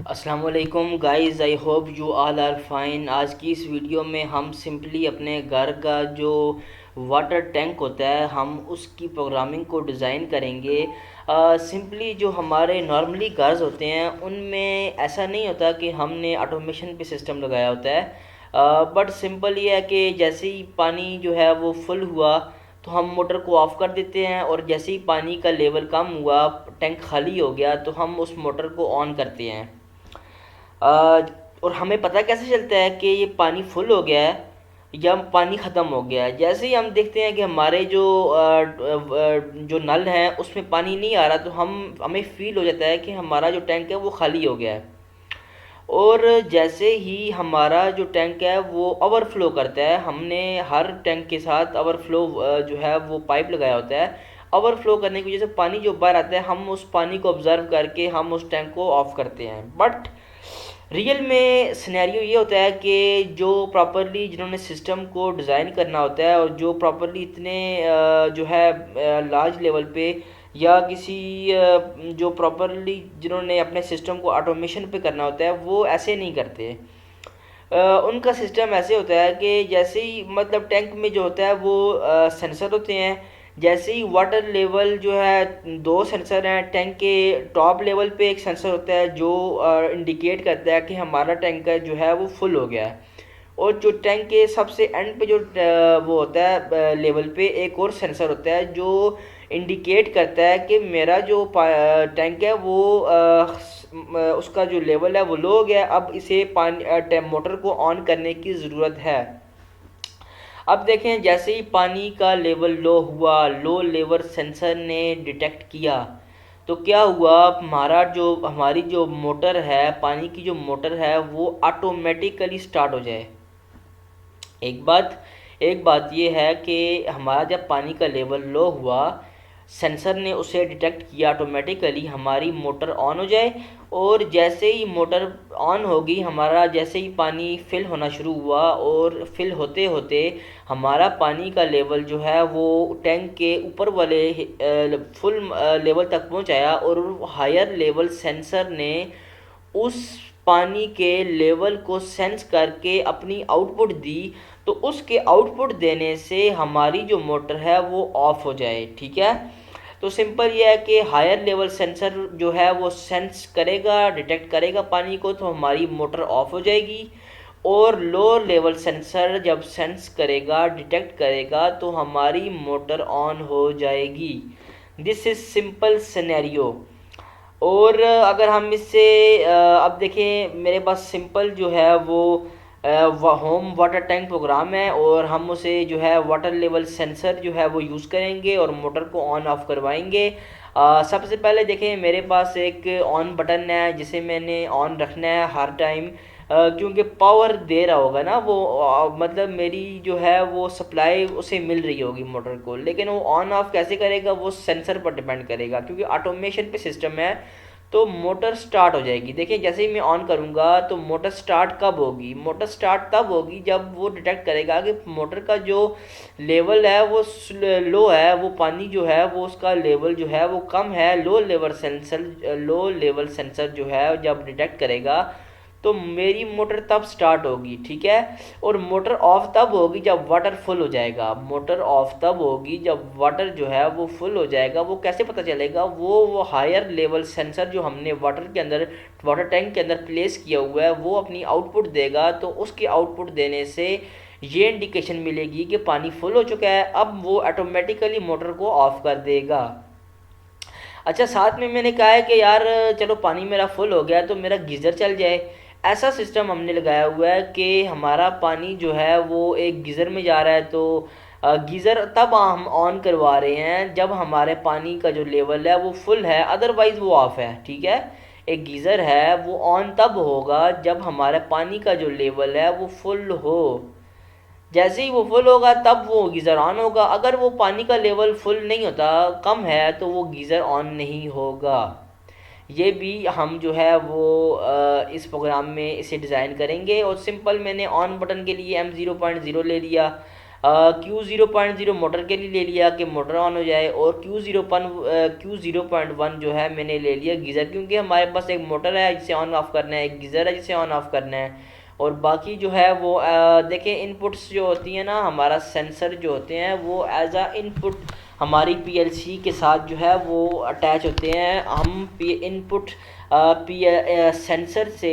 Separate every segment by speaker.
Speaker 1: अस्सलाम वालेकुम guys, I hope you all are fine. आज की इस वीडियो में हम सिंपली अपने घर का जो वाटर टैंक होता है हम उसकी प्रोग्रामिंग को डिज़ाइन करेंगे। सिंपली जो हमारे नॉर्मली कार्स होते हैं उनमें ऐसा नहीं होता कि हमने ऑटोमेशन पे सिस्टम लगाया होता है। बट सिंपल ये है कि जैसे ही पानी जो है वो फुल हुआ तो हम मोटर को ऑफ़ कर देते हैं, और जैसे ही पानी का लेवल कम हुआ, टैंक खाली हो गया, तो हम उस मोटर को ऑन करते हैं। और हमें पता कैसे चलता है कि ये पानी फुल हो गया है या पानी ख़त्म हो गया है? जैसे ही हम देखते हैं कि हमारे जो नल हैं उसमें पानी नहीं आ रहा, तो हमें फ़ील हो जाता है कि हमारा जो टैंक है वो खाली हो गया है। और जैसे ही हमारा जो टैंक है वो ओवरफ्लो करता है, हमने हर टैंक के साथ ओवरफ्लो जो है वो पाइप लगाया होता है। ओवरफ्लो करने की वजह से पानी जो बाहर आता है, हम उस पानी को ऑब्ज़र्व करके हम उस टैंक को ऑफ़ करते हैं। बट रियल में सिनेरियो ये होता है कि जो प्रॉपरली जिन्होंने सिस्टम को डिज़ाइन करना होता है, और जो प्रॉपरली इतने जो है लार्ज लेवल पे, या किसी जो प्रॉपरली जिन्होंने अपने सिस्टम को ऑटोमेशन पे करना होता है, वो ऐसे नहीं करते। उनका सिस्टम ऐसे होता है कि जैसे ही मतलब टैंक में जो होता है वो सेंसर होते हैं। जैसे ही वाटर लेवल जो है, दो सेंसर हैं टैंक के। टॉप लेवल पे एक सेंसर होता है जो इंडिकेट करता है कि हमारा टैंक जो है वो फुल हो गया है। और जो टैंक के सबसे एंड पे जो वो होता है लेवल पे, एक और सेंसर होता है जो इंडिकेट करता है कि मेरा जो टैंक है वो उसका जो लेवल है वो लो हो गया, अब इसे पानी मोटर को ऑन करने की ज़रूरत है। अब देखें, जैसे ही पानी का लेवल लो हुआ, लो लेवल सेंसर ने डिटेक्ट किया, तो क्या हुआ, हमारी जो मोटर है, पानी की जो मोटर है, वो ऑटोमेटिकली स्टार्ट हो जाए। एक बात एक बात ये है कि हमारा जब पानी का लेवल लो हुआ, सेंसर ने उसे डिटेक्ट किया, ऑटोमेटिकली हमारी मोटर ऑन हो जाए। और जैसे ही मोटर ऑन होगी, हमारा जैसे ही पानी फिल होना शुरू हुआ, और फिल होते होते हमारा पानी का लेवल जो है वो टैंक के ऊपर वाले फुल लेवल तक पहुंचाया, और हायर लेवल सेंसर ने उस पानी के लेवल को सेंस करके अपनी आउटपुट दी, तो उसके आउटपुट देने से हमारी जो मोटर है वो ऑफ हो जाए। ठीक है, तो सिंपल ये है कि हायर लेवल सेंसर जो है वो सेंस करेगा, डिटेक्ट करेगा पानी को, तो हमारी मोटर ऑफ हो जाएगी। और लो लेवल सेंसर जब सेंस करेगा, डिटेक्ट करेगा, तो हमारी मोटर ऑन हो जाएगी। This is simple scenario. और अगर हम इससे अब देखें, मेरे पास सिंपल जो है वो होम वाटर टैंक प्रोग्राम है, और हम उसे जो है वाटर लेवल सेंसर जो है वो यूज़ करेंगे और मोटर को ऑन ऑफ करवाएंगे। सबसे पहले देखें, मेरे पास एक ऑन बटन है जिसे मैंने ऑन रखना है हर टाइम, क्योंकि पावर दे रहा होगा ना वो, मतलब मेरी जो है वो सप्लाई उसे मिल रही होगी मोटर को, लेकिन वो ऑन ऑफ कैसे करेगा वो सेंसर पर डिपेंड करेगा, क्योंकि ऑटोमेशन पे सिस्टम है। तो मोटर स्टार्ट हो जाएगी। देखिए, जैसे ही मैं ऑन करूँगा तो मोटर स्टार्ट कब होगी? मोटर स्टार्ट तब होगी जब वो डिटेक्ट करेगा कि मोटर का जो लेवल है वो लो है, वो पानी जो है वो उसका लेवल जो है वो कम है। लो लेवल सेंसर जो है जब डिटेक्ट करेगा, तो मेरी मोटर तब स्टार्ट होगी। ठीक है, और मोटर ऑफ तब होगी जब वाटर फुल हो जाएगा। मोटर ऑफ तब होगी जब वाटर जो है वो फुल हो जाएगा। वो कैसे पता चलेगा? वो हायर लेवल सेंसर जो हमने वाटर टैंक के अंदर प्लेस किया हुआ है, वो अपनी आउटपुट देगा, तो उसके आउटपुट देने से ये इंडिकेशन मिलेगी कि पानी फुल हो चुका है। अब वो ऑटोमेटिकली मोटर को ऑफ कर देगा। अच्छा, साथ में मैंने कहा है कि यार चलो पानी मेरा फुल हो गया तो मेरा गीज़र चल जाए। ऐसा सिस्टम हमने लगाया हुआ है कि हमारा पानी जो है वो एक गीज़र में जा रहा है, तो गीज़र तब हम ऑन करवा रहे हैं जब हमारे पानी का जो लेवल है वो फुल है, अदरवाइज़ वो ऑफ है। ठीक है, एक गीज़र है वो ऑन तब होगा जब हमारे पानी का जो लेवल है वो फुल हो। जैसे ही वो फुल होगा तब वो गीज़र ऑन होगा। अगर वो पानी का लेवल फुल नहीं होता, कम है, तो वो गीज़र ऑन नहीं होगा। ये भी हम जो है वो इस प्रोग्राम में इसे डिज़ाइन करेंगे। और सिंपल मैंने ऑन बटन के लिए M0.0 ले लिया। Q0.0 मोटर के लिए ले लिया कि मोटर ऑन हो जाए, और Q0.1 जो है मैंने ले लिया गीज़र, क्योंकि हमारे पास एक मोटर है जिसे ऑन ऑफ करना है, एक गीज़र है जिसे ऑन ऑफ करना है। और बाकी जो है वो देखें इनपुट्स जो होती हैं ना, हमारा सेंसर जो होते हैं वो एज आ इनपुट हमारी पीएलसी के साथ जो है वो अटैच होते हैं। हम इनपुट सेंसर से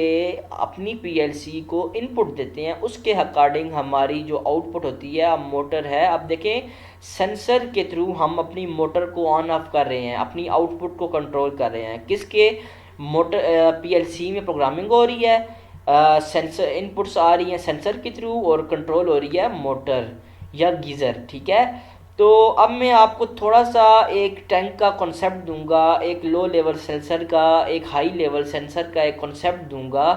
Speaker 1: अपनी पीएलसी को इनपुट देते हैं, उसके अकॉर्डिंग हमारी जो आउटपुट होती है, अब मोटर है, अब देखें सेंसर के थ्रू हम अपनी मोटर को ऑन ऑफ कर रहे हैं, अपनी आउटपुट को कंट्रोल कर रहे हैं। किसके? मोटर पीएलसी में प्रोग्रामिंग हो रही है, सेंसर इनपुट्स आ रही हैं सेंसर के थ्रू, और कंट्रोल हो रही है मोटर या गीज़र। ठीक है, तो अब मैं आपको थोड़ा सा एक टैंक का कॉन्सेप्ट दूंगा, एक लो लेवल सेंसर का, एक हाई लेवल सेंसर का एक कॉन्सेप्ट दूंगा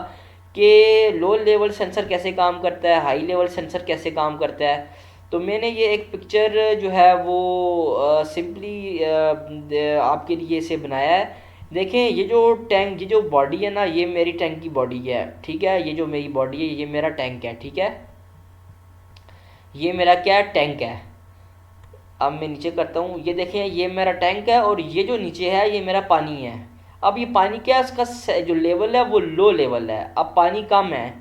Speaker 1: कि लो लेवल सेंसर कैसे काम करता है, हाई लेवल सेंसर कैसे काम करता है। तो मैंने ये एक पिक्चर जो है वो सिंपली आपके लिए इसे बनाया है। देखें ये जो टैंक, ये जो बॉडी है ना, ये मेरी टैंक की बॉडी है। ठीक है, ये जो मेरी बॉडी है ये मेरा टैंक है। ठीक है, ये मेरा क्या टैंक है। अब मैं नीचे करता हूँ, ये देखें ये मेरा टैंक है, और ये जो नीचे है ये मेरा पानी है। अब ये पानी क्या है, इसका जो लेवल है वो लो लेवल है, अब पानी कम है।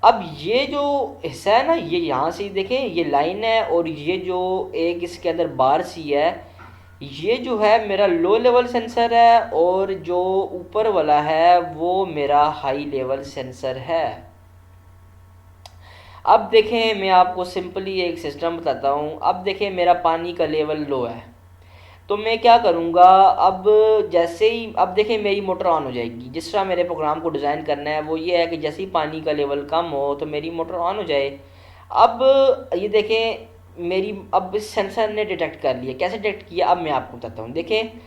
Speaker 1: अब ये जो हिस्सा है ना, ये यहाँ से देखें ये लाइन है, और ये जो एक इसके अंदर बार सी है, ये जो है मेरा लो लेवल सेंसर है, और जो ऊपर वाला है वो मेरा हाई लेवल सेंसर है। अब देखें मैं आपको सिंपली एक सिस्टम बताता हूँ। अब देखें मेरा पानी का लेवल लो है, तो मैं क्या करूँगा, अब जैसे ही अब देखें मेरी मोटर ऑन हो जाएगी। जिस तरह मेरे प्रोग्राम को डिज़ाइन करना है वो ये है कि जैसे ही पानी का लेवल कम हो तो मेरी मोटर ऑन हो जाए। अब ये देखें मेरी, अब इस सेंसर ने डिटेक्ट कर लिया। कैसे डिटेक्ट किया, अब मैं आपको बताता हूँ। देखें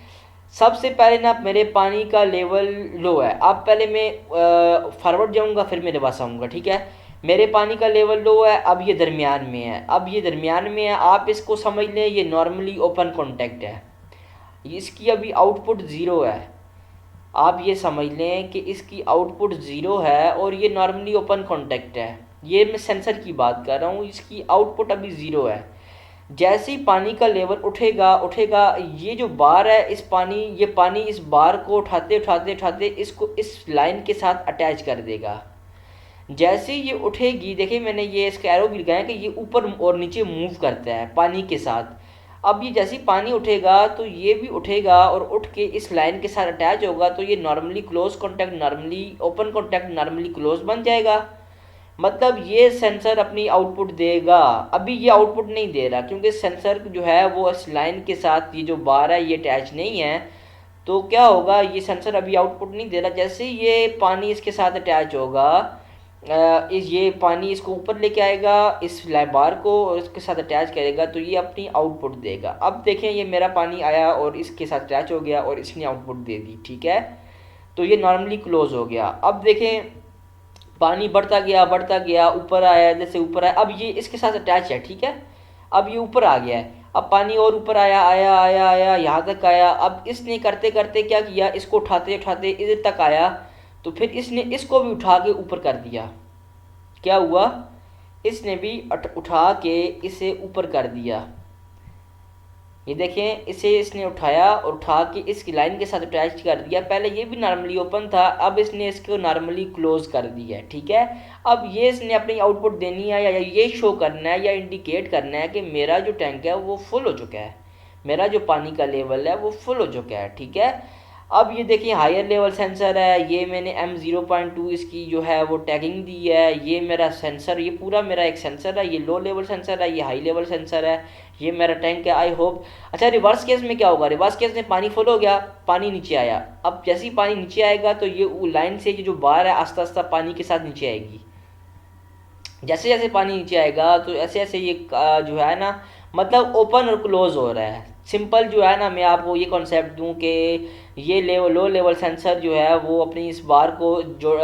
Speaker 1: सबसे पहले ना मेरे पानी का लेवल लो है, अब पहले मैं फॉरवर्ड जाऊँगा फिर मेरे पास आऊँगा। ठीक है, मेरे पानी का लेवल लो है, अब ये दरमियान में है, अब ये दरमियान में है, आप इसको समझ लें ये नॉर्मली ओपन कॉन्टैक्ट है, इसकी अभी आउटपुट ज़ीरो है। आप ये समझ लें कि इसकी आउटपुट ज़ीरो है और ये नॉर्मली ओपन कॉन्टैक्ट है। ये मैं सेंसर की बात कर रहा हूँ, इसकी आउटपुट अभी ज़ीरो है। जैसे ही पानी का लेवल उठेगा उठेगा, ये जो बार है इस पानी, ये पानी इस बार को उठाते उठाते उठाते इसको इस लाइन के साथ अटैच कर देगा। जैसे ये उठेगी, देखिए मैंने ये इसका एरो भी लगाया कि ये ऊपर और नीचे मूव करता है पानी के साथ। अब ये जैसे ही पानी उठेगा तो ये भी उठेगा और उठ के इस लाइन के साथ अटैच होगा, तो ये normally close contact, normally open contact, normally close बन जाएगा। मतलब ये सेंसर अपनी आउटपुट देगा। अभी ये आउटपुट नहीं दे रहा क्योंकि सेंसर जो है वो इस लाइन के साथ, ये जो बार है ये अटैच नहीं है। तो क्या होगा, ये सेंसर अभी आउटपुट नहीं दे रहा। जैसे ही ये पानी इसके साथ अटैच होगा, ये पानी इसको ऊपर लेके आएगा, इस बार को और इसके साथ अटैच करेगा, तो ये अपनी आउटपुट देगा। अब देखें ये मेरा पानी आया और इसके साथ अटैच हो गया और इसने आउटपुट दे दी। ठीक है, तो ये नॉर्मली क्लोज हो गया। अब देखें पानी बढ़ता गया, ऊपर आया, जैसे ऊपर आया, अब ये इसके साथ अटैच है। ठीक है, अब ये ऊपर आ गया है, अब पानी और ऊपर आया आया आया आया यहाँ तक आया। अब इसने करते करते क्या किया, इसको उठाते उठाते इधर तक आया, तो फिर इसने इसको भी उठा के ऊपर कर दिया। क्या हुआ, इसने भी उठा के इसे ऊपर कर दिया। ये देखें, इसे इसने उठाया और उठा के इसकी लाइन के साथ अटैच कर दिया। पहले ये भी नॉर्मली ओपन था, अब इसने इसको नॉर्मली क्लोज कर दिया। ठीक है, अब ये इसने अपनी आउटपुट देनी है, या ये शो करना है या इंडिकेट करना है कि मेरा जो टैंक है वो फुल हो चुका है, मेरा जो पानी का लेवल है वो फुल हो चुका है। ठीक है, अब ये देखिए हायर लेवल सेंसर है, ये मैंने M0.2 इसकी जो है वो टैगिंग दी है। ये मेरा सेंसर, ये पूरा मेरा एक सेंसर है, ये लो लेवल सेंसर है, ये हाई लेवल सेंसर है, ये मेरा टैंक है। I hope. अच्छा, रिवर्स केस में क्या होगा, रिवर्स केस में पानी फुल हो गया, पानी नीचे आया। अब जैसे ही पानी नीचे आएगा तो ये लाइन से ये जो बार है आस्ता आस्ता पानी के साथ नीचे आएगी। जैसे जैसे पानी नीचे आएगा तो ऐसे ऐसे ये जो है ना, मतलब ओपन और क्लोज हो रहा है। सिंपल जो है ना, मैं आपको ये कॉन्सेप्ट दूं कि ये लो लेवल सेंसर जो है वो अपनी इस बार को जो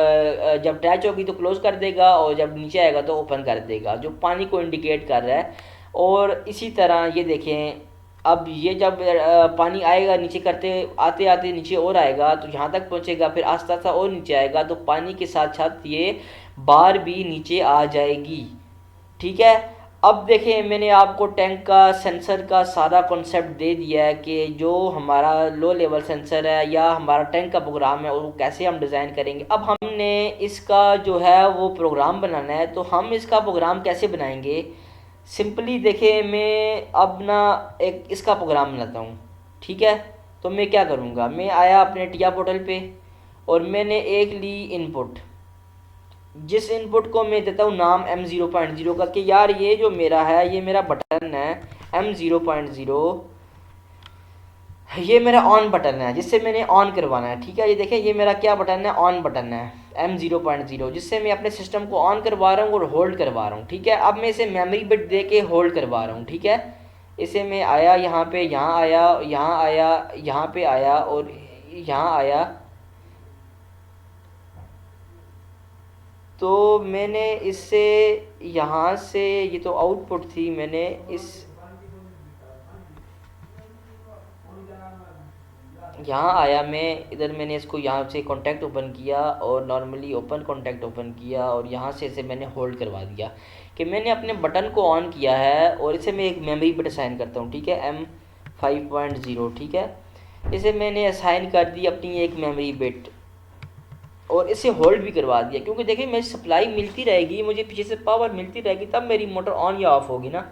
Speaker 1: जब अटैच होगी तो क्लोज कर देगा, और जब नीचे आएगा तो ओपन कर देगा, जो पानी को इंडिकेट कर रहा है। और इसी तरह ये देखें, अब ये जब पानी आएगा नीचे करते आते आते नीचे और आएगा तो यहाँ तक पहुँचेगा, फिर आस्ता आस्ता और नीचे आएगा, तो पानी के साथ साथ ये बार भी नीचे आ जाएगी। ठीक है, अब देखें, मैंने आपको टैंक का सेंसर का सारा कॉन्सेप्ट दे दिया है कि जो हमारा लो लेवल सेंसर है या हमारा टैंक का प्रोग्राम है वो कैसे हम डिज़ाइन करेंगे। अब हमने इसका जो है वो प्रोग्राम बनाना है, तो हम इसका प्रोग्राम कैसे बनाएंगे। सिंपली देखें, मैं अब ना एक इसका प्रोग्राम बनाता हूँ, ठीक है। तो मैं क्या करूँगा, मैं आया अपने टिया पोर्टल पे और मैंने एक ली इनपुट। जिस इनपुट को मैं देता हूँ नाम M0.0 का, कि यार ये जो मेरा है, ये मेरा बटन है M0.0, ये मेरा ऑन बटन है जिससे मैंने ऑन करवाना है, ठीक है। ये देखें, ये मेरा क्या बटन है, ऑन बटन है M0.0, जिससे मैं अपने सिस्टम को ऑन करवा रहा हूँ और होल्ड करवा रहा हूँ, ठीक है। अब मैं इसे मेमोरी बिट दे के होल्ड करवा रहा हूँ, ठीक है। इसे मैं आया यहाँ पे, यहाँ आया, यहाँ आया, यहाँ पे आया और यहाँ आया। तो मैंने इससे यहाँ से, ये तो आउटपुट थी, मैंने इस यहाँ आया मैं इधर, मैंने इसको यहाँ से कॉन्टैक्ट ओपन किया और नॉर्मली ओपन कॉन्टैक्ट ओपन किया और यहाँ से इसे मैंने होल्ड करवा दिया कि मैंने अपने बटन को ऑन किया है। और इसे मैं एक मेमोरी बिट असाइन करता हूँ, ठीक है, M5.0, ठीक है। इसे मैंने असाइन कर दी अपनी एक मेमोरी बिट और इसे होल्ड भी करवा दिया, क्योंकि देखिए मेरी सप्लाई मिलती रहेगी, मुझे पीछे से पावर मिलती रहेगी, तब मेरी मोटर ऑन या ऑफ़ होगी ना।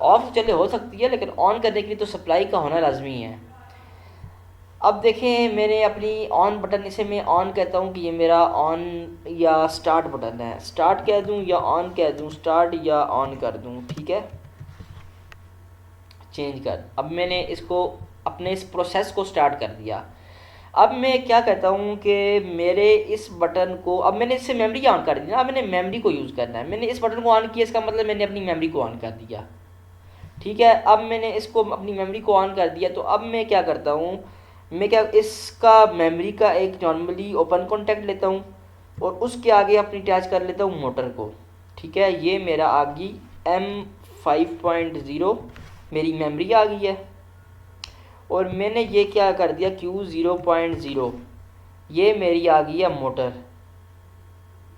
Speaker 1: ऑफ चले हो सकती है, लेकिन ऑन करने के लिए तो सप्लाई का होना लाजमी है। अब देखें, मैंने अपनी ऑन बटन, इसे मैं ऑन कहता हूँ कि ये मेरा ऑन या स्टार्ट बटन है। स्टार्ट कह दूँ या ऑन कह दूँ, स्टार्ट या ऑन कर दूँ, ठीक है। चेंज कर, अब मैंने इसको अपने इस प्रोसेस को स्टार्ट कर दिया। अब मैं क्या कहता हूँ कि मेरे इस बटन को, अब मैंने इससे मेमोरी ऑन कर दी ना, अब मैंने मेमोरी को यूज़ करना है। मैंने इस बटन को ऑन किया, इसका मतलब मैंने अपनी मेमोरी को ऑन कर दिया, ठीक है। अब मैंने इसको अपनी मेमोरी को ऑन कर दिया, तो अब मैं क्या करता हूँ, मैं क्या इसका मेमोरी का एक नॉर्मली ओपन कॉन्टैक्ट लेता हूँ और उसके आगे अपनी अटैच कर लेता हूँ मोटर को, ठीक है। ये मेरा आ गई M5.0, मेरी मेमोरी आ गई है। और मैंने ये क्या कर दिया, Q0.0, ये मेरी आ गई है मोटर,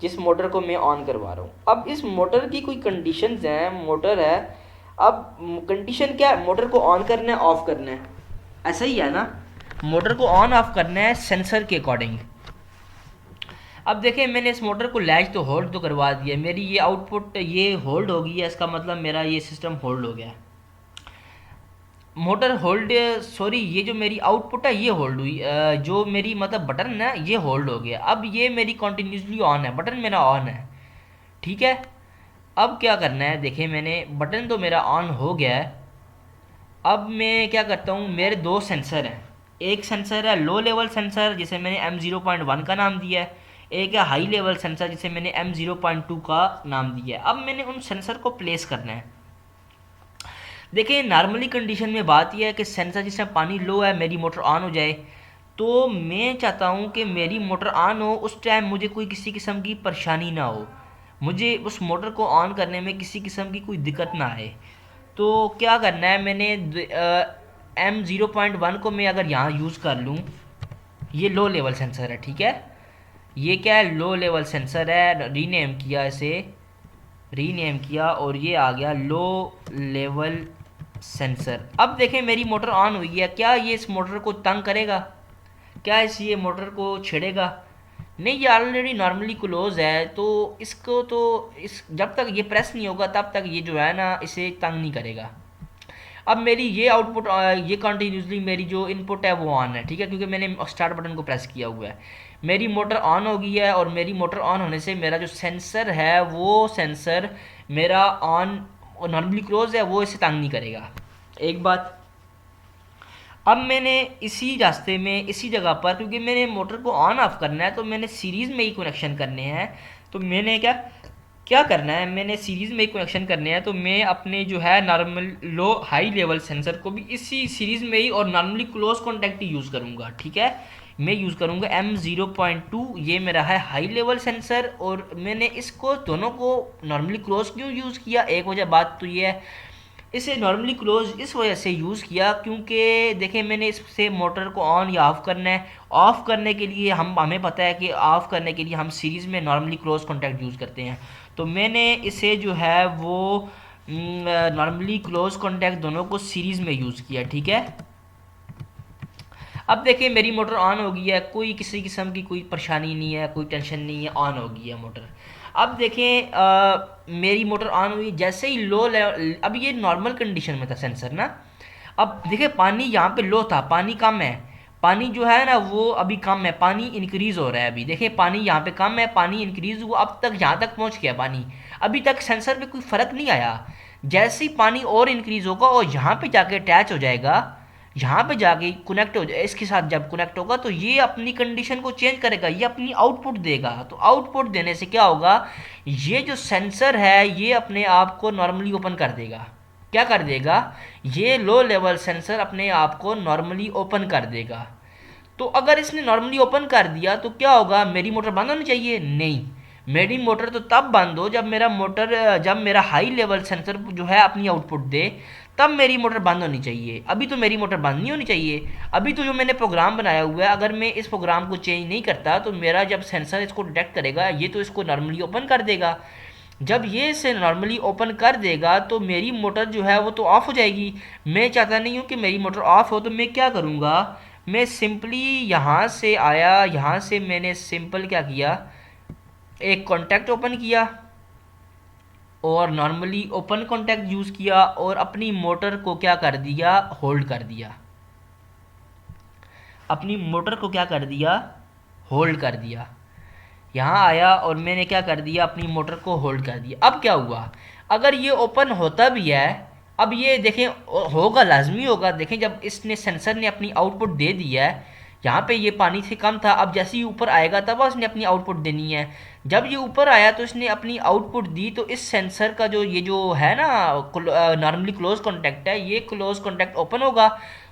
Speaker 1: जिस मोटर को मैं ऑन करवा रहा हूँ। अब इस मोटर की कोई कंडीशंस हैं, मोटर है, अब कंडीशन क्या है, मोटर को ऑन करना है ऑफ करना है, ऐसा ही है ना। मोटर को ऑन ऑफ करना है सेंसर के अकॉर्डिंग। अब देखें, मैंने इस मोटर को लैच तो होल्ड तो करवा दिया, मेरी ये आउटपुट ये होल्ड हो गई है, इसका मतलब मेरा ये सिस्टम होल्ड हो गया है। मोटर होल्ड, सॉरी, ये जो मेरी आउटपुट है ये होल्ड हुई, जो मेरी मतलब बटन है ये होल्ड हो गया। अब ये मेरी कंटिन्यूसली ऑन है, बटन मेरा ऑन है, ठीक है। अब क्या करना है, देखें, मैंने बटन तो मेरा ऑन हो गया है। अब मैं क्या करता हूँ, मेरे दो सेंसर हैं। एक सेंसर है लो लेवल सेंसर, जिसे मैंने M0.1 का नाम दिया है। एक है हाई लेवल सेंसर, जिसे मैंने M0.2 का नाम दिया है। अब मैंने उन सेंसर को प्लेस करना है। देखिए, नॉर्मली कंडीशन में बात यह है कि सेंसर जिस टाइम पानी लो है, मेरी मोटर ऑन हो जाए, तो मैं चाहता हूँ कि मेरी मोटर ऑन हो, उस टाइम मुझे कोई किसी किस्म की परेशानी ना हो, मुझे उस मोटर को ऑन करने में किसी किस्म की कोई दिक्कत ना आए। तो क्या करना है, मैंने M0.1 को मैं अगर यहाँ यूज़ कर लूँ, ये लो लेवल सेंसर है, ठीक है। ये क्या है, लो लेवल सेंसर है, रीनेम किया इसे, रीनेम किया और ये आ गया लो लेवल सेंसर। अब देखें, मेरी मोटर ऑन हुई है, क्या ये इस मोटर को तंग करेगा, क्या इस ये मोटर को छेड़ेगा, नहीं, ये ऑलरेडी नॉर्मली क्लोज है, तो इसको तो इस जब तक ये प्रेस नहीं होगा तब तक ये जो है ना इसे तंग नहीं करेगा। अब मेरी ये आउटपुट, ये कंटिन्यूसली मेरी जो इनपुट है वो ऑन है, ठीक है, क्योंकि मैंने स्टार्ट बटन को प्रेस किया हुआ है। मेरी मोटर ऑन हो गई है और मेरी मोटर ऑन होने से मेरा जो सेंसर है वो सेंसर मेरा ऑन नॉर्मली क्लोज है, वो इसे तंग नहीं करेगा। एक बात। अब मैंने इसी रास्ते में, इसी जगह पर, क्योंकि मैंने मोटर को ऑन ऑफ करना है तो मैंने सीरीज़ में ही कनेक्शन करने हैं, तो मैंने क्या क्या करना है, मैंने सीरीज़ में ही कनेक्शन करने हैं, तो मैं अपने जो है नॉर्मल लो हाई लेवल सेंसर को भी इसी सीरीज़ में ही और नॉर्मली क्लोज कॉन्टैक्ट ही यूज़ करूँगा, ठीक है। मैं यूज़ करूँगा M0.2, ये मेरा है हाई लेवल सेंसर, और मैंने इसको दोनों को नॉर्मली क्लोज क्यों यूज़ किया, एक वजह बात तो ये है, इसे नॉर्मली क्लोज इस वजह से यूज़ किया क्योंकि देखें, मैंने इससे मोटर को ऑन या ऑफ़ करना है। ऑफ़ करने के लिए हमें पता है कि ऑफ़ करने के लिए हम सीरीज़ में नॉर्मली क्लोज कॉन्टैक्ट यूज़ करते हैं, तो मैंने इसे जो है वो नॉर्मली क्लोज कॉन्टैक्ट दोनों को सीरीज़ में यूज़ किया, ठीक है। अब देखिए मेरी मोटर ऑन हो गई है, कोई किसी किस्म की कोई परेशानी नहीं है, कोई टेंशन नहीं है, ऑन हो गई है मोटर। अब देखें मेरी मोटर ऑन हुई, जैसे ही लो लेवल, अब ये नॉर्मल कंडीशन में था सेंसर ना। अब देखिए पानी यहाँ पे लो था, पानी कम है, पानी जो है ना वो अभी कम है, पानी इंक्रीज़ हो रहा है। अभी देखिए पानी यहाँ पे कम है, पानी इंक्रीज़ हुआ, अब तक यहाँ तक पहुँच गया पानी, अभी तक सेंसर पे कोई फ़र्क नहीं आया। जैसे ही पानी और इंक्रीज़ होगा और यहाँ पे जाके अटैच हो जाएगा, यहाँ पे जाके कनेक्ट हो जाए, इसके साथ जब कनेक्ट होगा तो ये अपनी कंडीशन को चेंज करेगा, ये अपनी आउटपुट देगा। तो आउटपुट देने से क्या होगा, ये जो सेंसर है ये अपने आप को नॉर्मली ओपन कर देगा। क्या कर देगा, ये लो लेवल सेंसर अपने आप को नॉर्मली ओपन कर देगा। तो अगर इसने नॉर्मली ओपन कर दिया तो क्या होगा, मेरी मोटर बंद होनी चाहिए? नहीं, मेरी मोटर तो तब बंद हो जब मेरा हाई लेवल सेंसर जो है अपनी आउटपुट दे, तब मेरी मोटर बंद होनी चाहिए। अभी तो मेरी मोटर बंद नहीं होनी चाहिए। अभी तो जो मैंने प्रोग्राम बनाया हुआ है, अगर मैं इस प्रोग्राम को चेंज नहीं करता तो मेरा जब सेंसर इसको डिटेक्ट करेगा ये तो इसको नॉर्मली ओपन कर देगा। जब ये इसे नॉर्मली ओपन कर देगा तो मेरी मोटर जो है वो तो ऑफ़ हो जाएगी। मैं चाहता नहीं हूँ कि मेरी मोटर ऑफ़ हो, तो मैं क्या करूँगा, मैं सिंपली यहाँ से आया, यहाँ से मैंने सिंपल क्या किया, एक कॉन्टैक्ट ओपन किया और नॉर्मली ओपन कॉन्टैक्ट यूज़ किया और अपनी मोटर को क्या कर दिया, होल्ड कर दिया। अपनी मोटर को क्या कर दिया, होल्ड कर दिया। यहाँ आया और मैंने क्या कर दिया, अपनी मोटर को होल्ड कर दिया। अब क्या हुआ, अगर ये ओपन होता भी है, अब ये देखें होगा, लाजमी होगा। देखें जब इसने सेंसर ने अपनी आउटपुट दे दी है, यहाँ पे ये पानी से कम था, अब जैसे ही ऊपर आएगा तब उसने अपनी आउटपुट देनी है। जब ये ऊपर आया तो इसने अपनी आउटपुट दी, तो इस सेंसर का जो है ना नॉर्मली क्लोज कॉन्टैक्ट है, ये क्लोज कॉन्टैक्ट ओपन होगा।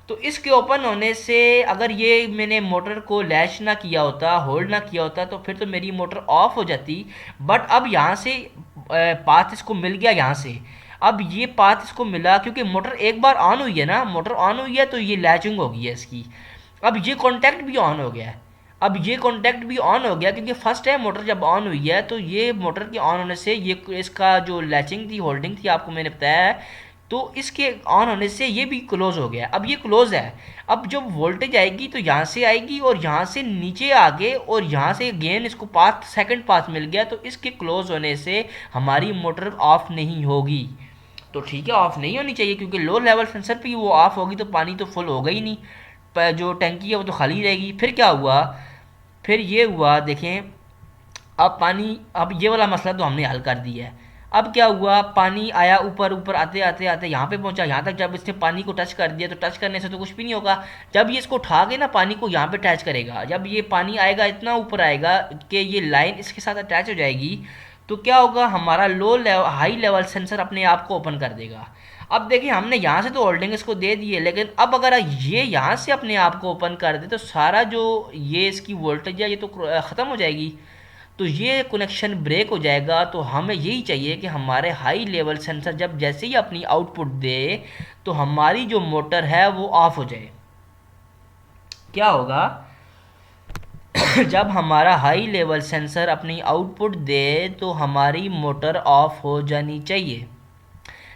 Speaker 1: तो इसके ओपन होने से अगर ये मैंने मोटर को लैच ना किया होता, होल्ड ना किया होता, तो फिर तो मेरी मोटर ऑफ हो जाती। बट अब यहाँ से पाथ इसको मिल गया, यहाँ से अब ये पाथ इसको मिला, क्योंकि मोटर एक बार ऑन हुई है ना, मोटर ऑन हुई है तो ये लैचिंग हो गई है इसकी। अब ये कॉन्टैक्ट भी ऑन हो गया है, अब ये कॉन्टैक्ट भी ऑन हो गया, क्योंकि फर्स्ट टाइम मोटर जब ऑन हुई है तो ये मोटर के ऑन होने से ये इसका जो लैचिंग थी, होल्डिंग थी, आपको मैंने बताया है, तो इसके ऑन होने से ये भी क्लोज हो गया। अब ये क्लोज है, अब जब वोल्टेज आएगी तो यहाँ से आएगी और यहाँ से नीचे आगे और यहाँ से गेन इसको पाथ, सेकंड पाथ मिल गया, तो इसके क्लोज होने से हमारी मोटर ऑफ नहीं होगी। तो ठीक है, ऑफ नहीं होनी चाहिए, क्योंकि लो लेवल सेंसर पे वो ऑफ होगी तो पानी तो फुल होगा ही नहीं, जो टंकी है वो तो खाली रहेगी। फिर क्या हुआ, फिर ये हुआ, देखें अब पानी, अब ये वाला मसला तो हमने हल कर दिया है। अब क्या हुआ, पानी आया ऊपर, ऊपर आते आते आते यहाँ पे पहुँचा, यहाँ तक जब इसने पानी को टच कर दिया, तो टच करने से तो कुछ भी नहीं होगा। जब ये इसको उठा के ना पानी को यहाँ पे अटैच करेगा, जब ये पानी आएगा इतना ऊपर आएगा कि ये लाइन इसके साथ अटैच हो जाएगी, तो क्या होगा, हमारा low level high level sensor अपने आप को ओपन कर देगा। अब देखिए हमने यहाँ से तो होल्डिंग इसको दे दी है, लेकिन अब अगर ये यहाँ से अपने आप को ओपन कर दे तो सारा जो ये इसकी वोल्टेज है ये तो ख़त्म हो जाएगी, तो ये कनेक्शन ब्रेक हो जाएगा। तो हमें यही चाहिए कि हमारे हाई लेवल सेंसर जब जैसे ही अपनी आउटपुट दे तो हमारी जो मोटर है वो ऑफ हो जाए। क्या होगा जब हमारा हाई लेवल सेंसर अपनी आउटपुट दे तो हमारी मोटर ऑफ हो जानी चाहिए।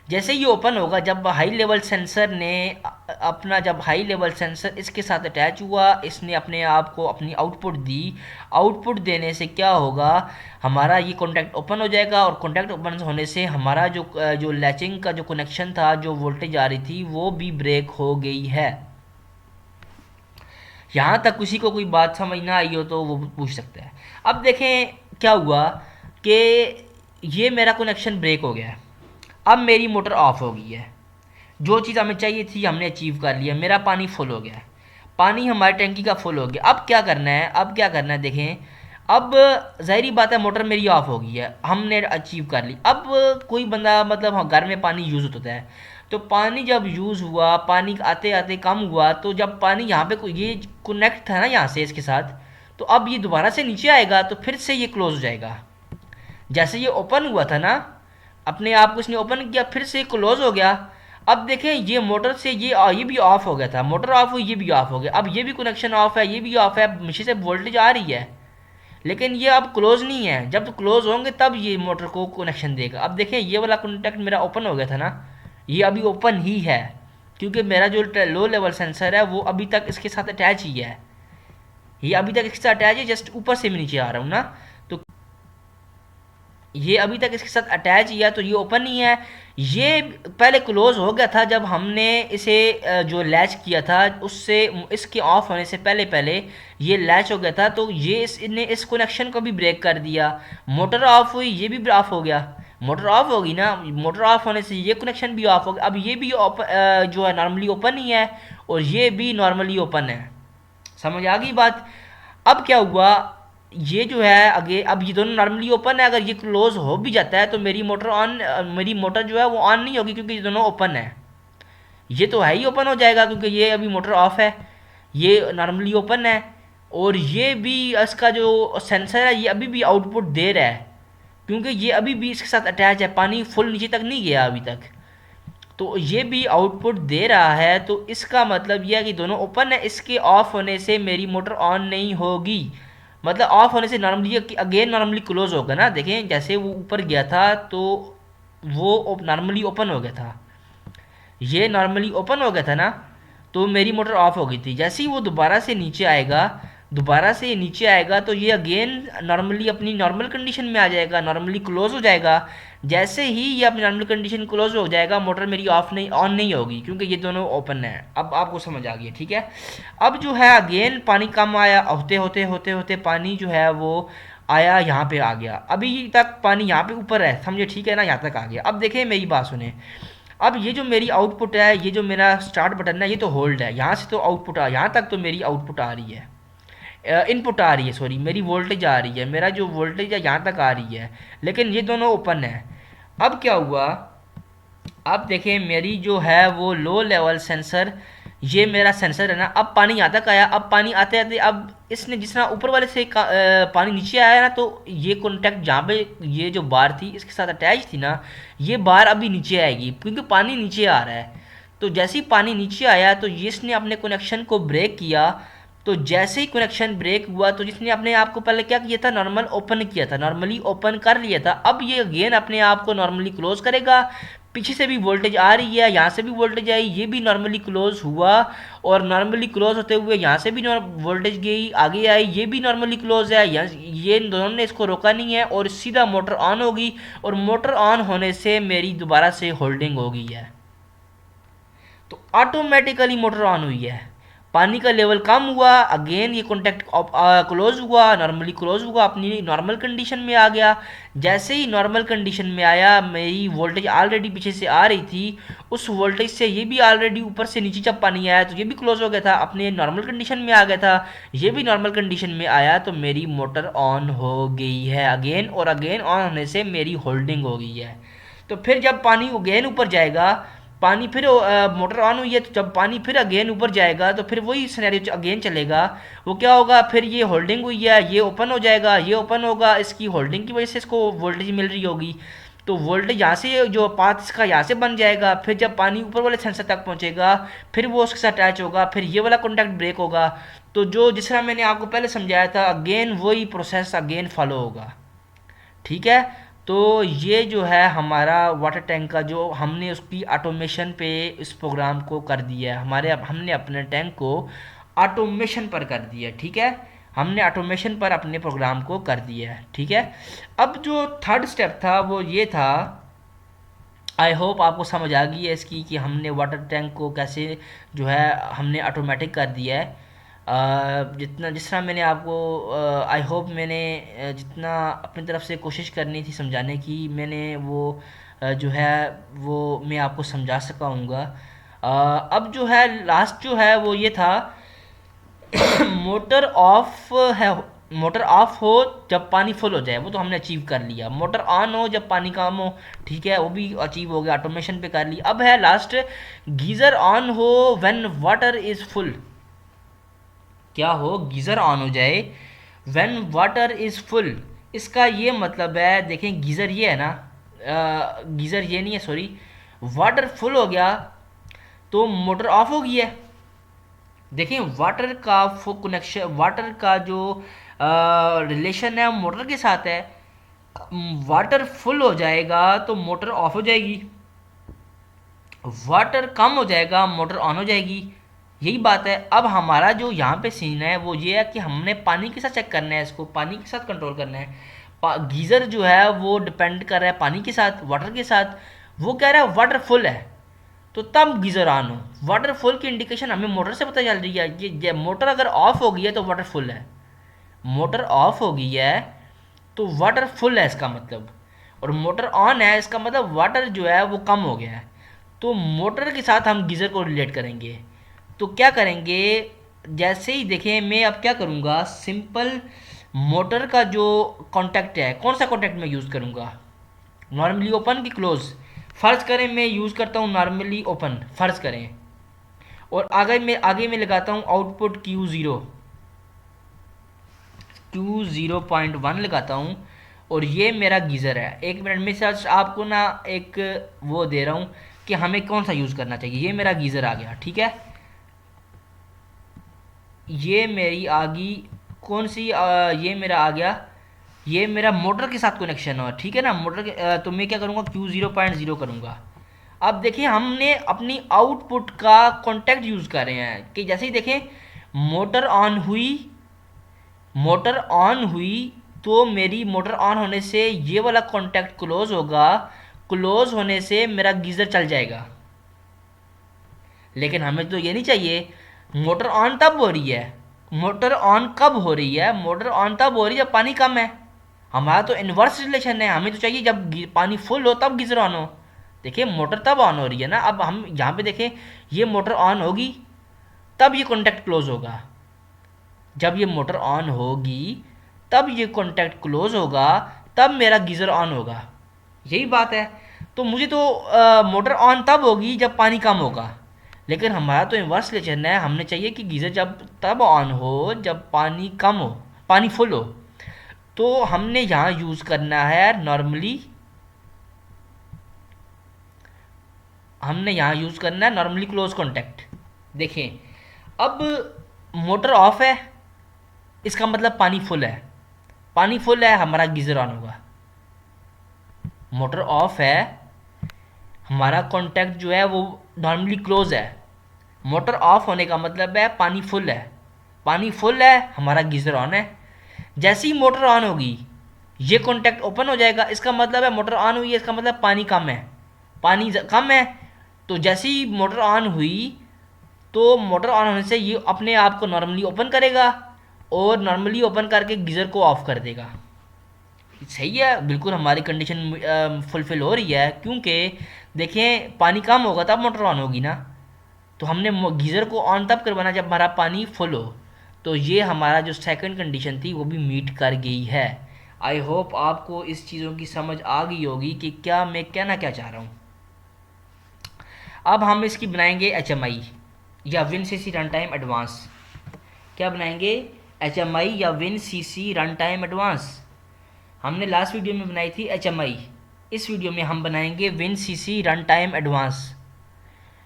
Speaker 1: जैसे ही ओपन होगा, जब हाई लेवल सेंसर ने अपना, जब हाई लेवल सेंसर इसके साथ अटैच हुआ, इसने अपने आप को अपनी आउटपुट दी, आउटपुट देने से क्या होगा, हमारा ये कॉन्टैक्ट ओपन हो जाएगा और कॉन्टैक्ट ओपन होने से हमारा जो लैचिंग का जो कनेक्शन था, जो वोल्टेज आ रही थी, वो भी ब्रेक हो गई है। यहाँ तक किसी को कोई बात समझ ना आई हो तो वो पूछ सकता है। अब देखें क्या हुआ कि ये मेरा कनेक्शन ब्रेक हो गया है, अब मेरी मोटर ऑफ हो गई है, जो चीज़ हमें चाहिए थी हमने अचीव कर लिया, मेरा पानी फुल हो गया है, पानी हमारी टंकी का फुल हो गया। अब क्या करना है, अब क्या करना है, देखें अब ज़ाहिरी बात है मोटर मेरी ऑफ हो गई है, हमने अचीव कर ली। अब कोई बंदा, मतलब घर में पानी यूज़ होता है, तो पानी जब यूज़ हुआ, पानी आते आते कम हुआ, तो जब पानी यहाँ पे ये कनेक्ट था ना यहाँ से इसके साथ, तो अब ये दोबारा से नीचे आएगा तो फिर से ये क्लोज हो जाएगा। जैसे ये ओपन हुआ था ना, अपने आप को इसने ओपन किया, फिर से क्लोज हो गया। अब देखें ये मोटर से ये भी ऑफ हो गया था, मोटर ऑफ हुई, ये भी ऑफ हो गया, अब ये भी कनेक्शन ऑफ है, ये भी ऑफ है, मशीन से वोल्टेज आ रही है, लेकिन ये अब क्लोज नहीं है, जब क्लोज होंगे तब ये मोटर को कनेक्शन देगा। अब देखें ये वाला कॉन्टैक्ट मेरा ओपन हो गया था ना, ये अभी ओपन ही है, क्योंकि मेरा जो लो लेवल सेंसर है वो अभी तक इसके साथ अटैच ही है, ये अभी तक इसके साथ अटैच है, जस्ट ऊपर से मैं नीचे आ रहा हूँ ना, तो ये अभी तक इसके साथ अटैच ही है, तो ये ओपन ही है। ये पहले क्लोज हो गया था जब हमने इसे जो लैच किया था उससे, इसके ऑफ होने से पहले पहले ये लैच हो गया था, तो ये इसने इस कनेक्शन को भी ब्रेक कर दिया। मोटर ऑफ हुई, ये भी ऑफ हो गया, मोटर ऑफ होगी ना, मोटर ऑफ होने से ये कनेक्शन भी ऑफ हो गया। अब ये भी जो है नॉर्मली ओपन ही है, और ये भी नॉर्मली ओपन है। समझ आ गई बात। अब क्या हुआ, ये जो है आगे, अब ये दोनों नॉर्मली ओपन है, अगर ये क्लोज हो भी जाता है तो मेरी मोटर ऑन, मेरी मोटर जो है वो ऑन नहीं होगी, क्योंकि ये दोनों ओपन है। ये तो है ही ओपन हो जाएगा क्योंकि ये अभी मोटर ऑफ है, ये नॉर्मली ओपन है, और ये भी इसका जो सेंसर है ये अभी भी आउटपुट दे रहा है, क्योंकि ये अभी भी इसके साथ अटैच है, पानी फुल नीचे तक नहीं गया अभी तक, तो ये भी आउटपुट दे रहा है। तो इसका मतलब यह है कि दोनों ओपन है, इसके ऑफ होने से मेरी मोटर ऑन नहीं होगी, मतलब ऑफ होने से नॉर्मली अगेन नॉर्मली क्लोज होगा ना, देखें जैसे वो ऊपर गया था तो वो नॉर्मली ओपन हो गया था, ये नॉर्मली ओपन हो गया था ना, तो मेरी मोटर ऑफ हो गई थी। जैसे ही वो दोबारा से नीचे आएगा, दोबारा से नीचे आएगा तो ये अगेन नॉर्मली अपनी नॉर्मल कंडीशन में आ जाएगा, नॉर्मली क्लोज हो जाएगा। जैसे ही ये अपनी नॉर्मल कंडीशन क्लोज हो जाएगा, मोटर मेरी ऑफ नहीं, ऑन नहीं होगी, क्योंकि ये दोनों ओपन है। अब आपको समझ आ गई, ठीक है। अब जो है अगेन पानी कम आया, होते होते होते होते पानी जो है वो आया, यहाँ पे आ गया, अभी तक पानी यहाँ पे ऊपर है, समझे, ठीक है ना, यहाँ तक आ गया। अब देखें मेरी बात सुने, अब ये जो मेरी आउटपुट है, ये जो मेरा स्टार्ट बटन है, ये तो होल्ड है, यहाँ से तो आउटपुट यहाँ तक तो मेरी आउटपुट आ रही है, इनपुट आ रही है, सॉरी मेरी वोल्टेज आ रही है, मेरा जो वोल्टेज है यहाँ तक आ रही है, लेकिन ये दोनों ओपन है। अब क्या हुआ, अब देखें मेरी जो है वो लो लेवल सेंसर, ये मेरा सेंसर है ना, अब पानी यहाँ तक आया, अब पानी आते आते अब इसने जिस तरह ऊपर वाले से पानी नीचे आया ना, तो ये कॉन्टैक्ट जहाँ पे ये जो बार थी इसके साथ अटैच थी ना, ये बार अभी नीचे आएगी, क्योंकि पानी नीचे आ रहा है। तो जैसे ही पानी नीचे आया तो इसने अपने कनेक्शन को ब्रेक किया, तो जैसे ही कनेक्शन ब्रेक हुआ तो जिसने अपने आप को पहले क्या किया था, नॉर्मल ओपन किया था, नॉर्मली ओपन कर लिया था, अब ये अगेन अपने आप को नॉर्मली क्लोज करेगा। पीछे से भी वोल्टेज आ रही है, यहाँ से भी वोल्टेज आई, ये भी नॉर्मली क्लोज हुआ, और नॉर्मली क्लोज होते हुए यहाँ से भी वोल्टेज गई, आगे आई, ये भी नॉर्मली क्लोज है, ये दोनों ने इसको रोका नहीं है, और सीधा मोटर ऑन होगी, और मोटर ऑन होने से मेरी दोबारा से होल्डिंग हो गई है, तो ऑटोमेटिकली मोटर ऑन हुई है। पानी का लेवल कम हुआ, अगेन ये कॉन्टैक्ट क्लोज हुआ, नॉर्मली क्लोज हुआ, अपनी नॉर्मल कंडीशन में आ गया। जैसे ही नॉर्मल कंडीशन में आया, मेरी वोल्टेज ऑलरेडी पीछे से आ रही थी, उस वोल्टेज से ये भी ऑलरेडी ऊपर से नीचे जब पानी आया तो ये भी क्लोज हो गया था, अपने नॉर्मल कंडीशन में आ गया था, ये भी नॉर्मल कंडीशन में आया, तो मेरी मोटर ऑन हो गई है अगेन, और अगेन ऑन होने से मेरी होल्डिंग हो गई है। तो फिर जब पानी अगेन ऊपर जाएगा, पानी फिर मोटर ऑन हुई है, तो जब पानी फिर अगेन ऊपर जाएगा तो फिर वही सिनेरियो अगेन चलेगा। वो क्या होगा, फिर ये होल्डिंग हुई है, ये ओपन हो जाएगा, ये ओपन होगा, इसकी होल्डिंग की वजह से इसको वोल्टेज मिल रही होगी, तो वोल्टेज यहाँ से जो पाथ इसका यहाँ से बन जाएगा। फिर जब पानी ऊपर वाले सेंसर तक पहुँचेगा, फिर वो उसके साथ अटैच होगा, फिर ये वाला कॉन्टैक्ट ब्रेक होगा। तो जो जिस तरह मैंने आपको पहले समझाया था, अगेन वही प्रोसेस अगेन फॉलो होगा, ठीक है। तो ये जो है हमारा वाटर टैंक का, जो हमने उसकी ऑटोमेशन पे इस प्रोग्राम को कर दिया है, हमने अपने टैंक को ऑटोमेशन पर कर दिया, ठीक है, हमने ऑटोमेशन पर अपने प्रोग्राम को कर दिया है, ठीक है। अब जो थर्ड स्टेप था वो ये था, आई होप आपको समझ आ गई है इसकी, कि हमने वाटर टैंक को कैसे जो है हमने ऑटोमेटिक कर दिया है। जितना जिस तरह मैंने आपको, आई होप मैंने जितना अपनी तरफ से कोशिश करनी थी समझाने की, मैंने वो जो है वो मैं आपको समझा सका हूँगा। अब जो है लास्ट जो है वो ये था, मोटर ऑफ है, मोटर ऑफ हो जब पानी फुल हो जाए, वो तो हमने अचीव कर लिया। मोटर ऑन हो जब पानी कम हो, ठीक है, वो भी अचीव हो गया, ऑटोमेशन पे कर लिया। अब है लास्ट, गीज़र ऑन हो व्हेन वाटर इज़ फुल। क्या हो, गीज़र ऑन हो जाए व्हेन वाटर इज़ फुल। इसका ये मतलब है, देखें गीज़र ये है ना, गीज़र ये नहीं है, सॉरी, वाटर फुल हो गया तो मोटर ऑफ हो गई है। देखें वाटर का कनेक्शन, वाटर का जो रिलेशन है मोटर के साथ है। वाटर फुल हो जाएगा तो मोटर ऑफ हो जाएगी, वाटर कम हो जाएगा मोटर ऑन हो जाएगी। यही बात है। अब हमारा जो यहाँ पे सीन है वो ये है कि हमने पानी के साथ चेक करना है, इसको पानी के साथ कंट्रोल करना है। गीज़र जो है वो डिपेंड कर रहा है पानी के साथ, वाटर के साथ। वो कह रहा है वाटर फुल है तो तब गीज़र ऑन हो। वाटर फुल की इंडिकेशन हमें मोटर से पता चल रही है। ये मोटर अगर ऑफ हो गई है तो वाटर फुल है, मोटर ऑफ हो गई है तो वाटर फुल है इसका मतलब, और मोटर ऑन है इसका मतलब वाटर जो है वो कम हो गया है। तो मोटर के साथ हम गीज़र को रिलेट करेंगे। तो क्या करेंगे, जैसे ही देखें मैं अब क्या करूँगा, सिंपल मोटर का जो कॉन्टैक्ट है, कौन सा कॉन्टैक्ट मैं यूज़ करूँगा, नॉर्मली ओपन की क्लोज। फ़र्ज़ करें मैं यूज़ करता हूँ नॉर्मली ओपन, फ़र्ज़ करें, और आगे मैं लगाता हूँ आउटपुट Q0.1 लगाता हूँ, और ये मेरा गीज़र है। एक मिनट में सच आपको ना एक वो दे रहा हूँ कि हमें कौन सा यूज़ करना चाहिए। ये मेरा गीज़र आ गया, ठीक है। ये मेरी आ गई कौन सी ये मेरा आ गया, ये मेरा मोटर के साथ कनेक्शन हो, ठीक है ना। मोटर के तो मैं क्या करूँगा, Q0.0 करूँगा। अब देखिए हमने अपनी आउटपुट का कॉन्टैक्ट यूज़ कर रहे हैं कि जैसे ही देखें मोटर ऑन हुई, मोटर ऑन हुई तो मेरी मोटर ऑन होने से ये वाला कॉन्टैक्ट क्लोज होगा, क्लोज होने से मेरा गीज़र चल जाएगा। लेकिन हमें तो ये नहीं चाहिए। मोटर ऑन तब हो रही है, मोटर ऑन कब हो रही है, मोटर ऑन तब हो रही है जब पानी कम है। हमारा तो इन्वर्स रिलेशन है, हमें तो चाहिए जब पानी फुल हो तब गीज़र ऑन हो। देखिए मोटर तब ऑन हो रही है ना। अब हम यहाँ पे देखें, ये मोटर ऑन होगी तब ये कॉन्टैक्ट क्लोज होगा, जब ये मोटर ऑन होगी तब ये कॉन्टैक्ट क्लोज होगा, तब मेरा गीज़र ऑन होगा। यही बात है। तो मुझे तो मोटर ऑन तब होगी जब पानी कम होगा, लेकिन हमारा तो इन्वर्स रिलेशन है। हमने चाहिए कि गीज़र जब तब ऑन हो जब पानी कम हो, पानी फुल हो। तो हमने यहाँ यूज़ करना है नॉर्मली, हमने यहाँ यूज़ करना है नॉर्मली क्लोज कॉन्टैक्ट। देखें अब मोटर ऑफ है, इसका मतलब पानी फुल है, पानी फुल है हमारा गीज़र ऑन होगा। मोटर ऑफ है, हमारा कॉन्टैक्ट जो है वो नॉर्मली क्लोज है। मोटर ऑफ होने का मतलब है पानी फुल है, पानी फुल है हमारा गीज़र ऑन है। जैसे ही मोटर ऑन होगी ये कॉन्टैक्ट ओपन हो जाएगा, इसका मतलब है मोटर ऑन हुई है, इसका मतलब पानी कम है, पानी कम है। तो जैसे ही मोटर ऑन हुई तो मोटर ऑन होने से ये अपने आप को नॉर्मली ओपन करेगा, और नॉर्मली ओपन करके गीज़र को ऑफ कर देगा। सही है, बिल्कुल हमारी कंडीशन फुलफ़िल हो रही है, क्योंकि देखें पानी कम होगा तब मोटर ऑन होगी ना। तो हमने गीज़र को ऑन तब करवाना जब हमारा पानी फुल हो। तो ये हमारा जो सेकंड कंडीशन थी वो भी मीट कर गई है। आई होप आपको इस चीज़ों की समझ आ गई होगी कि क्या मैं कहना क्या चाह रहा हूँ। अब हम इसकी बनाएंगे HMI या WinCC रन टाइम एडवांस। क्या बनाएंगे, HMI या WinCC रन टाइम एडवांस। हमने लास्ट वीडियो में बनाई थी HMI, इस वीडियो में हम बनाएंगे WinCC रन टाइम एडवांस।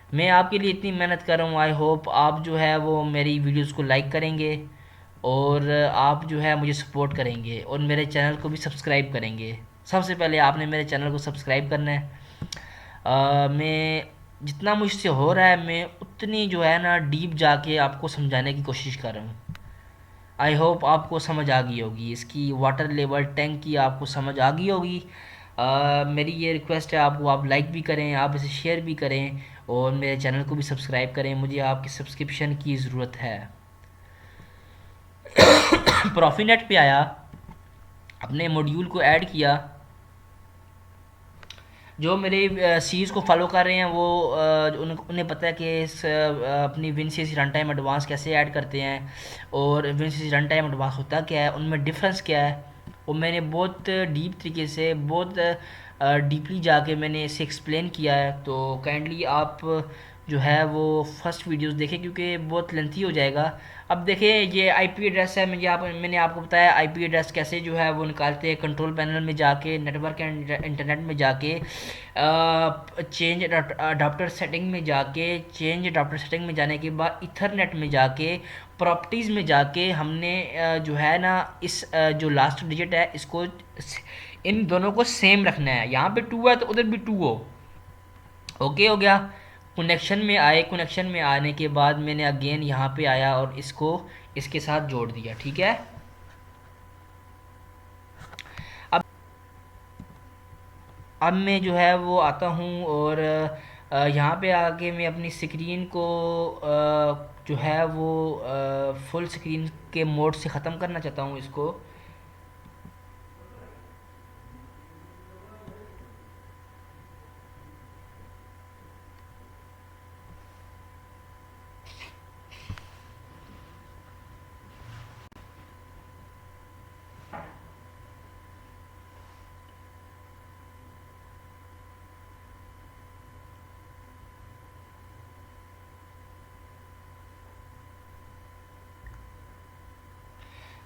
Speaker 1: मैं आपके लिए इतनी मेहनत कर रहा हूँ, आई होप आप जो है वो मेरी वीडियोस को लाइक करेंगे, और आप जो है मुझे सपोर्ट करेंगे, और मेरे चैनल को भी सब्सक्राइब करेंगे। सबसे पहले आपने मेरे चैनल को सब्सक्राइब करना है। मैं जितना मुझसे हो रहा है मैं उतनी जो है ना डीप जाके आपको समझाने की कोशिश कर रहा हूँ। आई होप आपको समझ आ गई होगी, इसकी वाटर लेवल टैंक की आपको समझ आ गई होगी। मेरी ये रिक्वेस्ट है आपको, आप लाइक भी करें, आप इसे शेयर भी करें, और मेरे चैनल को भी सब्सक्राइब करें। मुझे आपकी सब्सक्रिप्शन की ज़रूरत है। प्रॉफिनेट पे आया, अपने मॉड्यूल को ऐड किया। जो मेरे सीरीज़ को फॉलो कर रहे हैं वो उन्हें पता है कि अपनी WinCC रन टाइम एडवांस कैसे ऐड करते हैं, और WinCC रन टाइम एडवांस होता क्या है, उनमें डिफरेंस क्या है। वो मैंने बहुत डीप तरीके से, बहुत डीपली जाके मैंने इसे एक्सप्लेन किया है। तो काइंडली आप जो है वो फर्स्ट वीडियोस देखें, क्योंकि बहुत लेंथी हो जाएगा। अब देखें, ये आईपी एड्रेस है, मैंने आपको बताया आईपी एड्रेस कैसे जो है वो निकालते हैं। कंट्रोल पैनल में जाके, नेटवर्क एंड इंटरनेट में जाके, चेंज अडाप्टर सेटिंग में जाके, चेंज अडाप्टर सेटिंग में जाने के बाद इथरनेट में जाके, प्रॉपर्टीज़ में जाके हमने जो है ना इस जो लास्ट डिजिट है इसको, इन दोनों को सेम रखना है। यहाँ पे 2 है तो उधर भी 2 हो। ओके हो गया। कनेक्शन में आए, कनेक्शन में आने के बाद मैंने अगेन यहाँ पे आया और इसको इसके साथ जोड़ दिया। ठीक है। अब अब मैं जो है वो आता हूँ और यहाँ पे आके मैं अपनी स्क्रीन को जो है वो फुल स्क्रीन के मोड से ख़त्म करना चाहता हूँ इसको।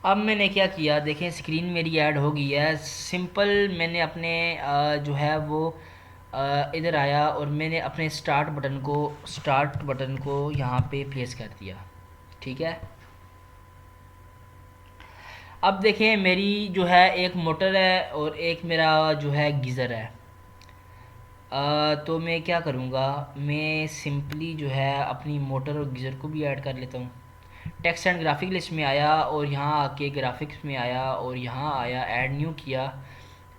Speaker 1: अब मैंने क्या किया, देखें स्क्रीन मेरी ऐड हो गई है। सिंपल मैंने अपने जो है वो इधर आया और मैंने अपने स्टार्ट बटन को यहाँ पे प्लेस कर दिया। ठीक है। अब देखें मेरी जो है एक मोटर है और एक मेरा जो है गीज़र है। तो मैं क्या करूँगा, मैं सिंपली जो है अपनी मोटर और गीज़र को भी ऐड कर लेता हूँ। टेक्स्ट एंड ग्राफिक लिस्ट में आया और यहाँ आके ग्राफिक्स में आया और यहाँ आया ऐड न्यू किया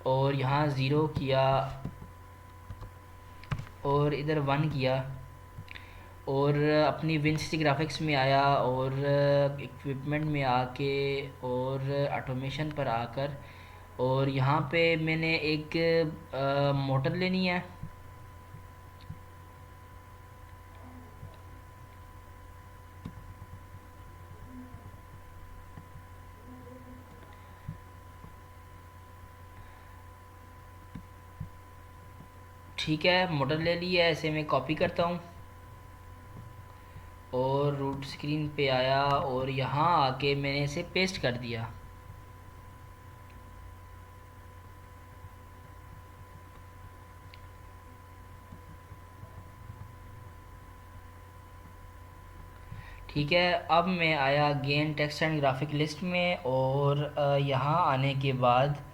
Speaker 1: और यहाँ ज़ीरो किया और इधर 1 किया और अपनी विंसिटी ग्राफिक्स में आया और इक्विपमेंट में आके और ऑटोमेशन पर आकर और यहाँ पे मैंने एक मोटर लेनी है। ठीक है, मोटर ले ली है, ऐसे मैं कॉपी करता हूँ और रूट स्क्रीन पे आया और यहाँ आके मैंने इसे पेस्ट कर दिया। ठीक है। अब मैं आया gain text and graphic list में और यहाँ आने के बाद,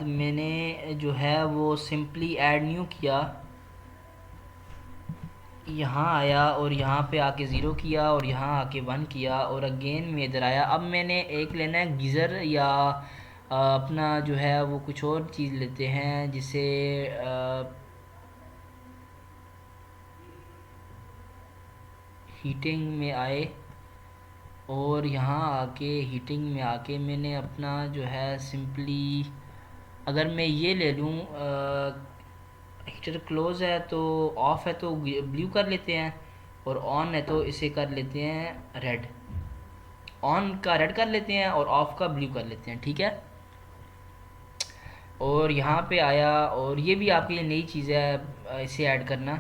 Speaker 1: मैंने जो है वो सिंपली ऐड न्यू किया। यहाँ आया और यहाँ पे आके ज़ीरो किया और यहाँ आके 1 किया और अगेन में इधर आया। अब मैंने एक लेना है गीज़र या अपना जो है वो कुछ और चीज़ लेते हैं जिसे हीटिंग में आए और यहाँ आके हीटिंग में आके मैंने अपना जो है सिंपली, अगर मैं ये ले लूँ, हीटर क्लोज़ है तो ऑफ़ है तो ब्लू कर लेते हैं और ऑन है तो इसे कर लेते हैं रेड। ऑन का रेड कर लेते हैं और ऑफ़ का ब्लू कर लेते हैं। ठीक है। और यहाँ पे आया और ये भी आपके लिए नई चीज़ है इसे ऐड करना।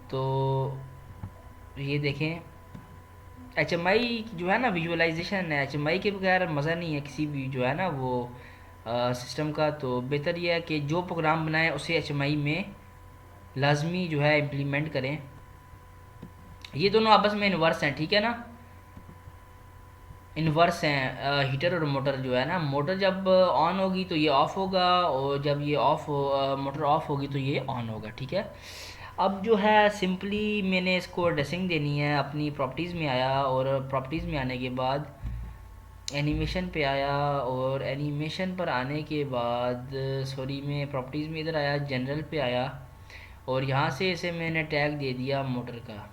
Speaker 1: तो ये देखें, एच एम आई जो है ना विजुअलाइजेशन है, एच एम आई के बगैर मज़ा नहीं है किसी भी जो है ना वो सिस्टम का। तो बेहतर यह है कि जो प्रोग्राम बनाए उसे एच एम आई में लाजमी जो है इम्प्लीमेंट करें। ये दोनों आपस में इन्वर्स हैं। ठीक है ना, इन्वर्स हैं हीटर और मोटर जो है ना। मोटर जब ऑन होगी तो ये ऑफ़ होगा और जब ये मोटर ऑफ़ होगी तो ये ऑन होगा। ठीक है। अब जो है सिंपली मैंने इसको ड्रेसिंग देनी है। अपनी प्रॉपर्टीज़ में आया और प्रॉपर्टीज़ में आने के बाद एनिमेशन पे आया और एनिमेशन पर आने के बाद सॉरी मैं प्रॉपर्टीज़ में इधर आया, जनरल पे आया और यहाँ से इसे मैंने टैग दे दिया मोटर का।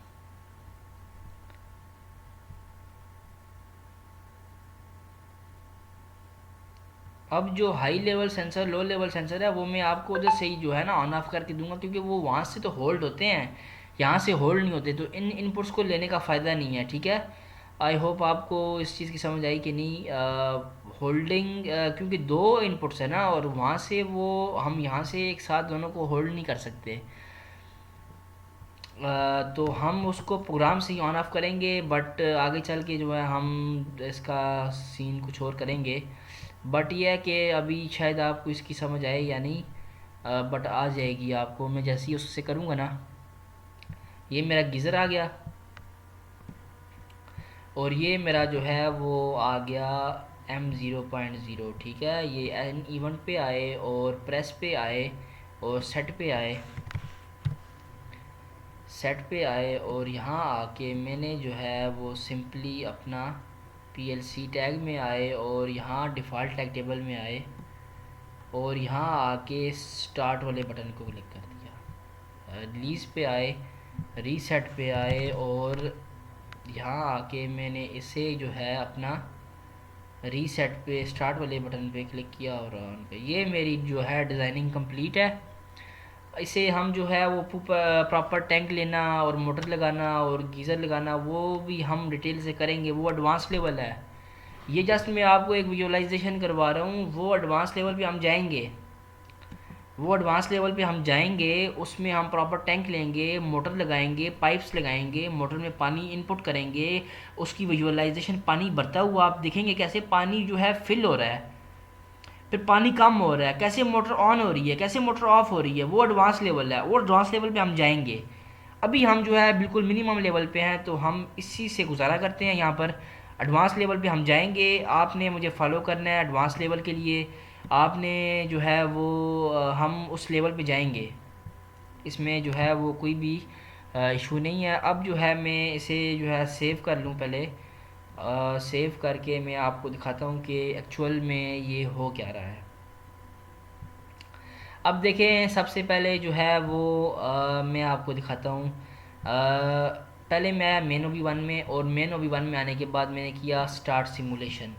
Speaker 1: अब जो high level sensor low level sensor है वो मैं आपको उधर से ही जो है ना ऑन ऑफ करके दूंगा, क्योंकि वो वहाँ से तो होल्ड होते हैं, यहाँ से होल्ड नहीं होते, तो इन इनपुट्स को लेने का फ़ायदा नहीं है। ठीक है। आई होप आपको इस चीज़ की समझ आई कि नहीं। होल्डिंग, क्योंकि दो इनपुट्स है ना, और वहाँ से वो हम यहाँ से एक साथ दोनों को होल्ड नहीं कर सकते। तो हम उसको प्रोग्राम से ही ऑन ऑफ करेंगे, बट आगे चल के जो है हम इसका सीन कुछ और करेंगे। बट ये है कि अभी शायद आपको इसकी समझ आए या नहीं, बट आ जाएगी आपको मैं जैसे ही उससे करूँगा ना। ये मेरा गीज़र आ गया, और ये मेरा जो है वो आ गया M0.0। ठीक है, ये एन इवेंट पे आए और प्रेस पे आए और सेट पे आए, और यहाँ आके मैंने जो है वो सिंपली अपना PLC टैग में आए और यहाँ डिफ़ॉल्ट टैग टेबल में आए, और यहाँ आके स्टार्ट वाले बटन को क्लिक कर दिया। रिलीज़ पे आए, रीसेट पे आए, और यहाँ आके मैंने इसे जो है अपना रीसेट पे स्टार्ट वाले बटन पे क्लिक किया और ऑन पे। ये मेरी जो है डिज़ाइनिंग कंप्लीट है। इसे हम जो है वो प्रॉपर टैंक लेना और मोटर लगाना और गीज़र लगाना वो भी हम डिटेल से करेंगे, वो एडवांस लेवल है। ये जस्ट मैं आपको एक विजुअलाइजेशन करवा रहा हूँ, वो एडवांस लेवल पे हम जाएंगे। उसमें हम प्रॉपर टैंक लेंगे, मोटर लगाएंगे, पाइप्स लगाएंगे, मोटर में पानी इनपुट करेंगे, उसकी विजुअलाइजेशन, पानी भरता हुआ आप देखेंगे कैसे पानी जो है फिल हो रहा है, फिर पानी कम हो रहा है, कैसे मोटर ऑन हो रही है, कैसे मोटर ऑफ हो रही है, वो एडवांस लेवल है। वो एडवांस लेवल पे हम जाएंगे। अभी हम जो है बिल्कुल मिनिमम लेवल पे हैं, तो हम इसी से गुजारा करते हैं। यहाँ पर एडवांस लेवल पे हम जाएंगे, आपने मुझे फॉलो करना है एडवांस लेवल के लिए। आपने जो है वो हम उस लेवल पे जाएंगे, इसमें जो है वो कोई भी इशू नहीं है। अब जो है मैं इसे जो है सेव कर लूँ पहले। सेव करके मैं आपको दिखाता हूँ कि एक्चुअल में ये हो क्या रहा है। अब देखें, सबसे पहले जो है वो मैं आपको दिखाता हूँ। पहले मैं मेन ओबी वन में, और मेन ओबी वन में आने के बाद मैंने किया स्टार्ट सिमुलेशन।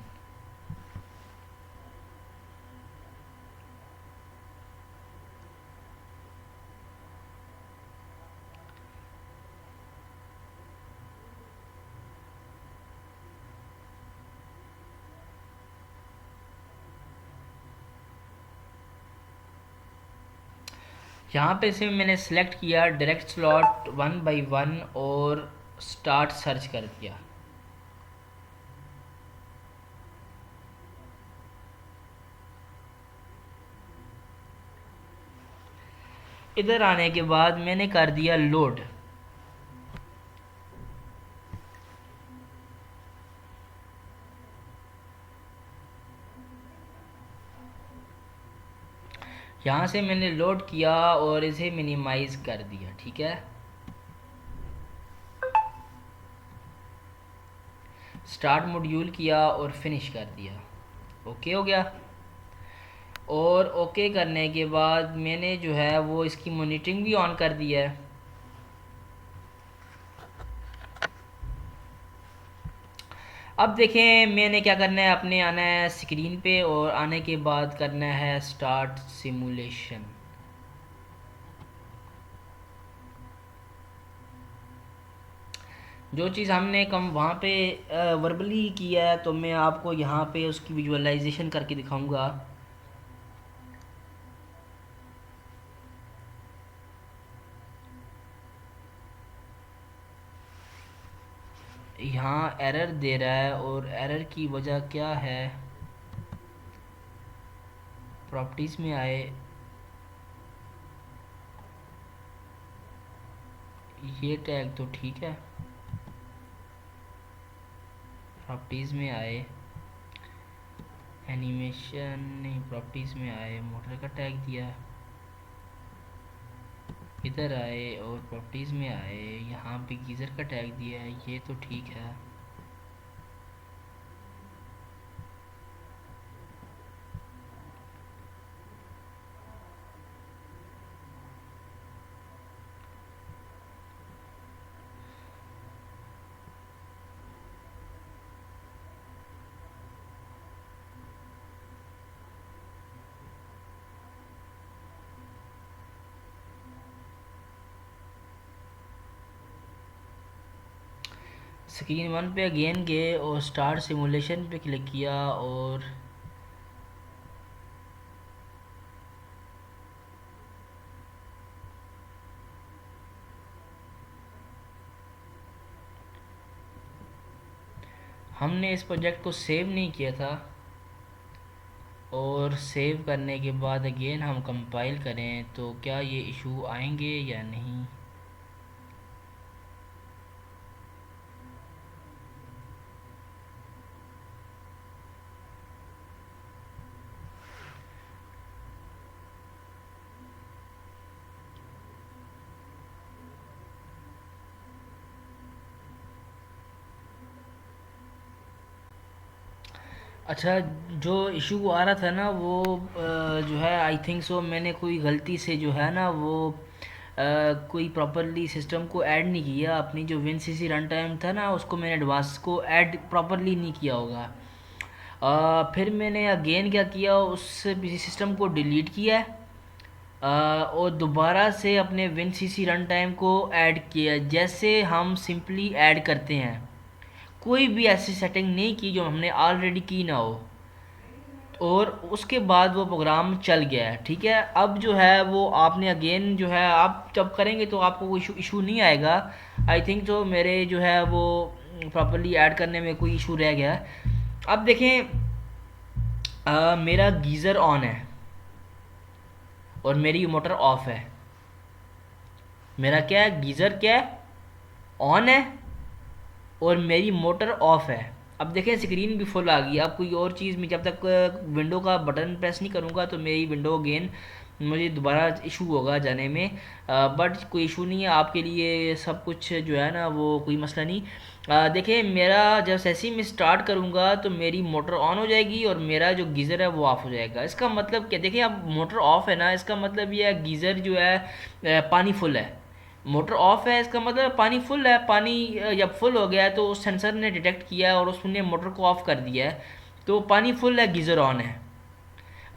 Speaker 1: यहाँ पे से मैंने सेलेक्ट किया डायरेक्ट स्लॉट 1 by 1 और स्टार्ट सर्च कर दिया। इधर आने के बाद मैंने कर दिया लोड। यहाँ से मैंने लोड किया और इसे मिनिमाइज कर दिया। ठीक है, स्टार्ट मॉड्यूल किया और फिनिश कर दिया। ओके हो गया। और ओके करने के बाद मैंने जो है वो इसकी मॉनिटरिंग भी ऑन कर दिया है। अब देखें मैंने क्या करना है, अपने आना है स्क्रीन पे और आने के बाद करना है स्टार्ट सिमुलेशन। जो चीज़ हमने कम वहाँ पे वर्बली किया है, तो मैं आपको यहाँ पे उसकी विजुअलाइजेशन करके दिखाऊंगा। यहाँ एरर दे रहा है, और एरर की वजह क्या है। प्रॉपर्टीज़ में आए, ये टैग तो ठीक है। प्रॉपर्टीज़ में आए, एनिमेशन नहीं, प्रॉपर्टीज़ में आए, मोटर का टैग दिया, इधर आए और प्रॉपर्टीज़ में आए, यहाँ पे गीज़र का टैग दिया है, ये तो ठीक है। स्क्रीन वन पे अगेन गए और स्टार्ट सिमुलेशन पे क्लिक किया और हमने इस प्रोजेक्ट को सेव नहीं किया था, और सेव करने के बाद अगेन हम कंपाइल करें तो क्या ये इशू आएंगे या नहीं। अच्छा, जो इशू आ रहा था ना वो जो है आई थिंक सो मैंने कोई गलती से जो है ना वो कोई प्रॉपरली सिस्टम को ऐड नहीं किया। अपनी जो WinCC रन टाइम था ना उसको मैंने एडवांस को ऐड प्रॉपरली नहीं किया होगा। फिर मैंने अगेन क्या किया, उस सिस्टम को डिलीट किया है, और दोबारा से अपने WinCC रन टाइम को ऐड किया। जैसे हम सिंपली ऐड करते हैं, कोई भी ऐसी सेटिंग नहीं की जो हमने ऑलरेडी की ना हो, और उसके बाद वो प्रोग्राम चल गया है। ठीक है, अब जो है वो आपने अगेन जो है आप जब करेंगे तो आपको कोई इशू नहीं आएगा। आई थिंक तो मेरे जो है वो प्रॉपरली ऐड करने में कोई इशू रह गया है। अब देखें, मेरा गीज़र ऑन है और मेरी मोटर ऑफ है। मेरा क्या है, गीज़र क्या है, ऑन है, और मेरी मोटर ऑफ है। अब देखें स्क्रीन भी फुल आ गई। अब कोई और चीज़ में जब तक विंडो का बटन प्रेस नहीं करूँगा तो मेरी विंडो अगेन मुझे दोबारा इशू होगा जाने में। बट कोई इशू नहीं है, आपके लिए सब कुछ जो है ना वो कोई मसला नहीं। देखें, मेरा जब जैसे ही मैं स्टार्ट करूँगा तो मेरी मोटर ऑन हो जाएगी और मेरा जो गीज़र है वो ऑफ़ हो जाएगा। इसका मतलब क्या, देखिए अब मोटर ऑफ़ है ना, इसका मतलब ये है गीज़र जो है पानी फुल है। मोटर ऑफ है इसका मतलब पानी फुल है। पानी जब फुल हो गया है तो उस सेंसर ने डिटेक्ट किया है और उसने मोटर को ऑफ कर दिया है, तो पानी फुल है, गीज़र ऑन है।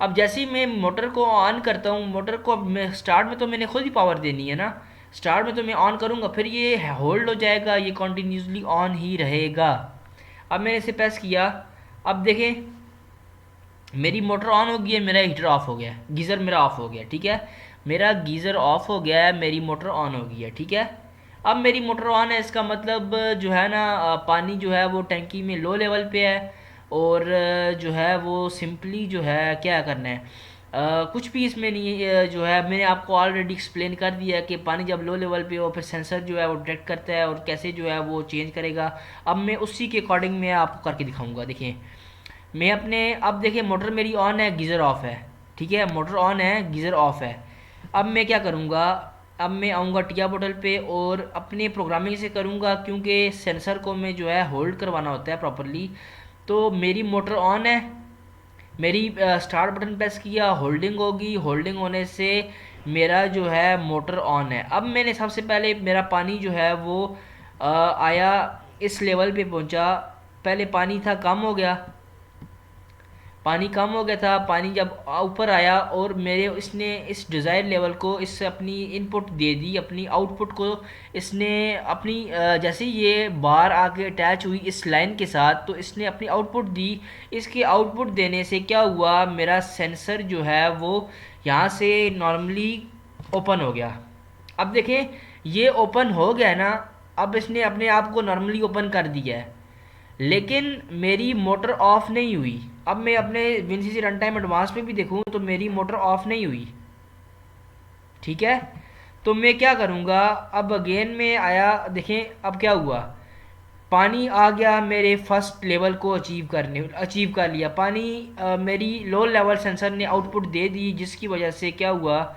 Speaker 1: अब जैसे ही मैं मोटर को ऑन करता हूँ, मोटर को अब मैं स्टार्ट में तो मैंने खुद ही पावर देनी है ना, स्टार्ट में तो मैं ऑन करूँगा, फिर ये होल्ड हो जाएगा, ये कॉन्टीन्यूसली ऑन ही रहेगा। अब मैंने इसे प्रेस किया, अब देखें मेरी मोटर ऑन हो गई है, मेरा हीटर ऑफ हो गया है, गीज़र मेरा ऑफ हो गया। ठीक है, मेरा गीज़र ऑफ हो गया है, मेरी मोटर ऑन हो गई है। ठीक है, अब मेरी मोटर ऑन है, इसका मतलब जो है ना पानी जो है वो टंकी में लो लेवल पे है, और जो है वो सिंपली जो है क्या करना है, कुछ भी इसमें नहीं है। जो है मैंने आपको ऑलरेडी एक्सप्लेन कर दिया कि पानी जब लो लेवल पे हो फिर सेंसर जो है वो डिटेक्ट करता है और कैसे जो है वो चेंज करेगा। अब मैं उसी के अकॉर्डिंग मैं आपको करके दिखाऊंगा। देखिए मैं अपने, अब देखिए मोटर मेरी ऑन है, गीज़र ऑफ है। ठीक है, मोटर ऑन है, गीज़र ऑफ है। अब मैं क्या करूँगा, अब मैं आऊँगा टिया बोतल पे और अपने प्रोग्रामिंग से करूँगा, क्योंकि सेंसर को मैं जो है होल्ड करवाना होता है प्रॉपरली। तो मेरी मोटर ऑन है, मेरी स्टार्ट बटन प्रेस किया, होल्डिंग होगी, होल्डिंग होने से मेरा जो है मोटर ऑन है। अब मैंने सबसे पहले मेरा पानी जो है वो आया, इस लेवल पे पहुंचा। पहले पानी था कम हो गया, पानी कम हो गया था, पानी जब ऊपर आया और मेरे इसने इस डिज़ायर लेवल को इस अपनी इनपुट दे दी, अपनी आउटपुट को इसने अपनी जैसे ही ये बार आके अटैच हुई इस लाइन के साथ तो इसने अपनी आउटपुट दी। इसके आउटपुट देने से क्या हुआ, मेरा सेंसर जो है वो यहाँ से नॉर्मली ओपन हो गया। अब देखें ये ओपन हो गया ना, अब इसने अपने आप को नॉर्मली ओपन कर दिया है, लेकिन मेरी मोटर ऑफ नहीं हुई। अब मैं अपने WinCC रन टाइम एडवांस में भी देखूँ तो मेरी मोटर ऑफ नहीं हुई। ठीक है, तो मैं क्या करूँगा, अब अगेन में आया, देखें अब क्या हुआ, पानी आ गया मेरे फर्स्ट लेवल को अचीव कर लिया पानी। मेरी लो लेवल सेंसर ने आउटपुट दे दी, जिसकी वजह से क्या हुआ,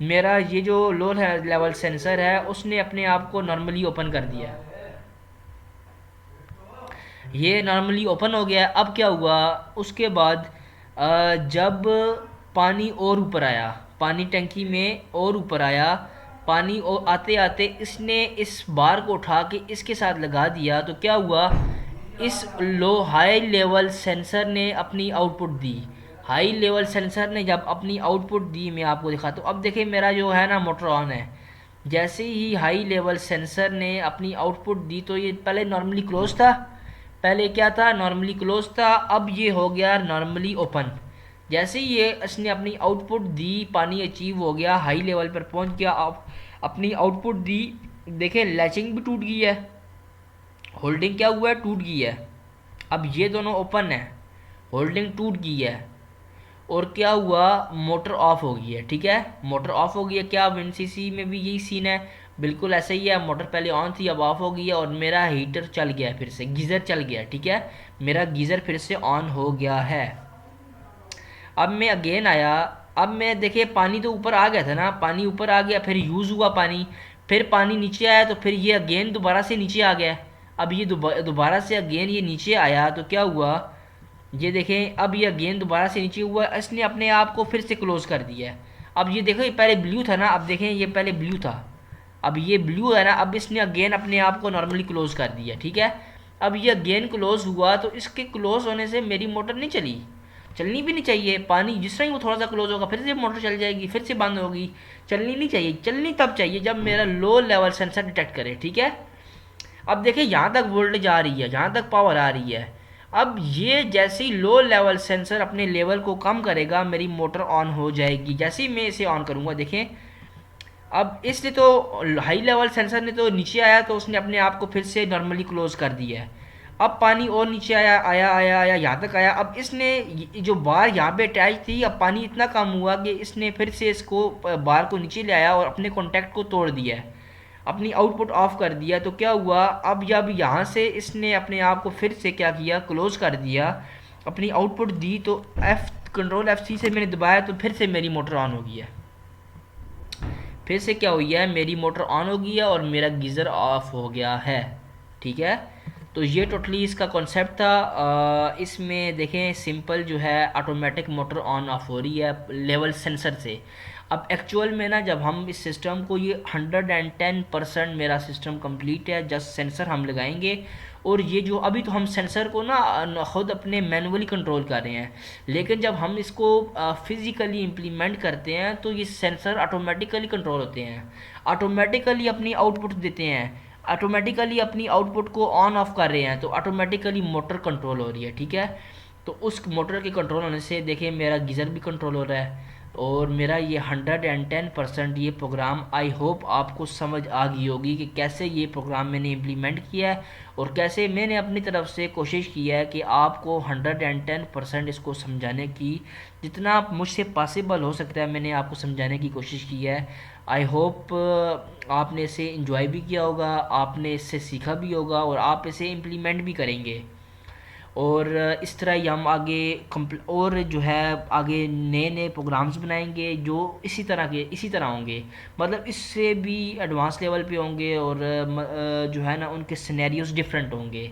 Speaker 1: मेरा ये जो लो लेवल सेंसर है उसने अपने आप को नॉर्मली ओपन कर दिया। ये नॉर्मली ओपन हो गया। अब क्या हुआ, उसके बाद जब पानी और ऊपर आया, पानी टंकी में और ऊपर आया, पानी और आते आते इसने इस बार को उठा के इसके साथ लगा दिया, तो क्या हुआ, इस लो हाई लेवल सेंसर ने अपनी आउटपुट दी। हाई लेवल सेंसर ने जब अपनी आउटपुट दी, मैं आपको दिखाता हूँ। अब देखिए मेरा जो है ना मोटर ऑन है, जैसे ही हाई लेवल सेंसर ने अपनी आउटपुट दी तो ये पहले नॉर्मली क्लोज था, पहले क्या था, नॉर्मली क्लोज था, अब ये हो गया नॉर्मली ओपन। जैसे ही ये इसने अपनी आउटपुट दी, पानी अचीव हो गया, हाई लेवल पर पहुंच गया, अब अपनी आउटपुट दी, देखें लैचिंग भी टूट गई है, होल्डिंग क्या हुआ है, टूट गई है। अब ये दोनों ओपन है, होल्डिंग टूट गई है, और क्या हुआ, मोटर ऑफ हो गई है। ठीक है, मोटर ऑफ हो गई है, क्या विंडसीसी में भी यही सीन है, बिल्कुल ऐसे ही है, मोटर पहले ऑन थी अब ऑफ हो गई है, और मेरा हीटर चल गया है, फिर से गीज़र चल गया है। ठीक है, मेरा गीज़र फिर से ऑन हो गया है। अब मैं अगेन आया, अब मैं देखिए पानी तो ऊपर आ गया था ना, पानी ऊपर आ गया, फिर यूज़ हुआ पानी, फिर पानी नीचे आया, तो फिर ये अगेन दोबारा से नीचे आ गया। अब ये दोबारा से अगेन ये नीचे आया तो क्या हुआ, ये देखें, अब ये अगेन दोबारा से नीचे हुआ, इसने अपने आप को फिर से क्लोज कर दिया है। अब ये देखो, ये पहले ब्लू था ना, अब देखें ये पहले ब्लू था, अब ये ब्लू है ना, अब इसने अगेन अपने आप को नॉर्मली क्लोज कर दिया। ठीक है, अब ये अगेन क्लोज हुआ, तो इसके क्लोज होने से मेरी मोटर नहीं चली, चलनी भी नहीं चाहिए। पानी जिस तरह ही वो थोड़ा सा क्लोज होगा फिर से मोटर चल जाएगी, फिर से बंद होगी, चलनी नहीं चाहिए। चलनी तब चाहिए जब मेरा लो लेवल सेंसर डिटेक्ट करे। ठीक है, अब देखिए यहाँ तक वोल्टेज आ रही है, यहाँ तक पावर आ रही है। अब ये जैसे ही लो लेवल सेंसर अपने लेवल को कम करेगा, मेरी मोटर ऑन हो जाएगी। जैसे ही मैं इसे ऑन करूँगा, देखें अब इसने तो, हाई लेवल सेंसर ने तो नीचे आया तो उसने अपने आप को फिर से नॉर्मली क्लोज कर दिया है। अब पानी और नीचे आया आया आया आया, यहाँ तक आया। अब इसने जो बार यहाँ पे अटैच थी, अब पानी इतना कम हुआ कि इसने फिर से इसको बार को नीचे ले आया और अपने कॉन्टैक्ट को तोड़ दिया है, अपनी आउटपुट ऑफ कर दिया। तो क्या हुआ, अब जब यहाँ से इसने अपने आप को फिर से क्या किया, क्लोज कर दिया, अपनी आउटपुट दी, तो कंट्रोल F3 से मैंने दबाया तो फिर से मेरी मोटर ऑन हो गई है। फिर से क्या हुई है, मेरी मोटर ऑन हो गई है और मेरा गीज़र ऑफ हो गया है। ठीक है, तो ये टोटली इसका कॉन्सेप्ट था। इसमें देखें सिंपल जो है ऑटोमेटिक मोटर ऑन ऑफ हो रही है लेवल सेंसर से। अब एक्चुअल में ना, जब हम इस सिस्टम को, ये 110% मेरा सिस्टम कंप्लीट है, जस्ट सेंसर हम लगाएंगे। और ये जो अभी तो हम सेंसर को ना ख़ुद अपने मैनुअली कंट्रोल कर रहे हैं, लेकिन जब हम इसको फिज़िकली इम्प्लीमेंट करते हैं तो ये सेंसर ऑटोमेटिकली कंट्रोल होते हैं, ऑटोमेटिकली अपनी आउटपुट देते हैं, ऑटोमेटिकली अपनी आउटपुट को ऑन ऑफ कर रहे हैं, तो ऑटोमेटिकली मोटर कंट्रोल हो रही है। ठीक है, तो उस मोटर के कंट्रोल होने से देखिए मेरा गीज़र भी कंट्रोल हो रहा है, और मेरा ये 110% ये प्रोग्राम, आई होप आपको समझ आ गई होगी कि कैसे ये प्रोग्राम मैंने इम्प्लीमेंट किया है, और कैसे मैंने अपनी तरफ से कोशिश की है कि आपको 110% इसको समझाने की, जितना मुझसे पॉसिबल हो सकता है मैंने आपको समझाने की कोशिश की है। आई होप आपने इसे इंजॉय भी किया होगा, आपने इससे सीखा भी होगा, और आप इसे इम्प्लीमेंट भी करेंगे। और इस तरह ही हम आगे और जो है आगे नए नए प्रोग्राम्स बनाएंगे जो इसी तरह होंगे, मतलब इससे भी एडवांस लेवल पे होंगे, और जो है ना उनके सिनेरियोज डिफरेंट होंगे।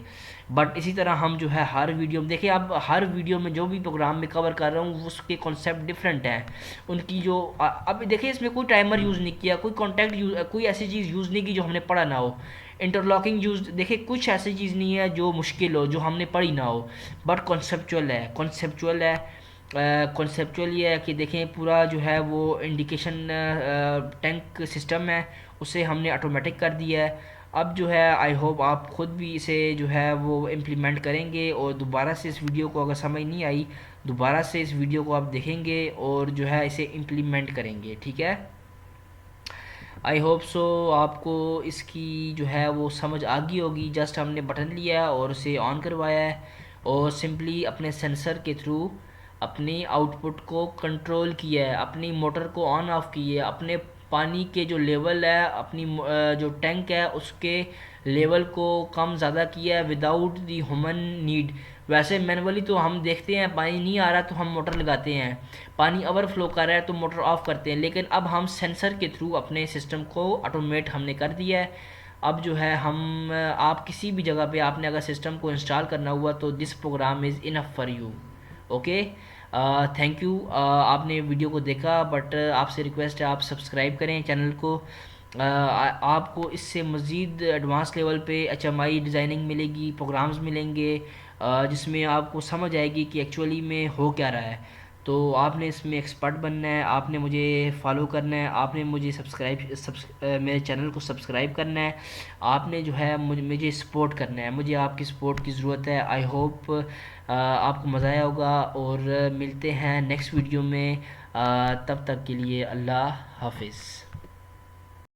Speaker 1: बट इसी तरह हम जो है हर वीडियो में, देखिए अब हर वीडियो में जो भी प्रोग्राम मैं कवर कर रहा हूँ उसके कॉन्सेप्ट डिफरेंट हैं, उनकी जो अब देखिए इसमें कोई टाइमर यूज़ नहीं किया, कोई कॉन्टैक्ट यूज़, कोई ऐसी चीज़ यूज़ नहीं की जो हमने पढ़ा ना हो, इंटरलॉकिंग यूज़, देखिए कुछ ऐसी चीज़ नहीं है जो मुश्किल हो, जो हमने पढ़ी ना हो, बट कॉन्सेप्चुअल है, कॉन्सेप्चुअल है। कॉन्सेप्चुअल ये है कि देखें पूरा जो है वो इंडिकेशन टैंक सिस्टम है, उसे हमने ऑटोमेटिक कर दिया है। अब जो है आई होप आप ख़ुद भी इसे जो है वो इम्प्लीमेंट करेंगे, और दोबारा से इस वीडियो को अगर समझ नहीं आई, दोबारा से इस वीडियो को आप देखेंगे और जो है इसे इम्प्लीमेंट करेंगे। ठीक है, आई होप सो आपको इसकी जो है वो समझ आ गई होगी। जस्ट हमने बटन लिया और उसे ऑन करवाया है, और सिंपली अपने सेंसर के थ्रू अपनी आउटपुट को कंट्रोल किया है, अपनी मोटर को ऑन ऑफ की है, अपने पानी के जो लेवल है, अपनी जो टैंक है उसके लेवल को कम ज़्यादा किया है विदाउट दी ह्यूमन नीड। वैसे मैनुअली तो हम देखते हैं पानी नहीं आ रहा तो हम मोटर लगाते हैं, पानी ओवरफ्लो कर रहा है तो मोटर ऑफ़ करते हैं, लेकिन अब हम सेंसर के थ्रू अपने सिस्टम को ऑटोमेट हमने कर दिया है। अब जो है हम आप किसी भी जगह पे आपने अगर सिस्टम को इंस्टॉल करना हुआ तो this program is enough for you. Okay, thank you, आपने वीडियो को देखा, बट आपसे रिक्वेस्ट है आप सब्सक्राइब करें चैनल को। आपको इससे मज़ीद एडवांस लेवल पे HMI डिज़ाइनिंग मिलेगी, प्रोग्राम्स मिलेंगे जिसमें आपको समझ आएगी कि एक्चुअली में हो क्या रहा है। तो आपने इसमें एक्सपर्ट बनना है, आपने मुझे फॉलो करना है, आपने मुझे मेरे चैनल को सब्सक्राइब करना है, आपने जो है मुझे सपोर्ट करना है। मुझे आपकी सपोर्ट की ज़रूरत है। आई होप आपको मज़ा आया होगा, और मिलते हैं नेक्स्ट वीडियो में। तब तक के लिए अल्लाह हाफिज़।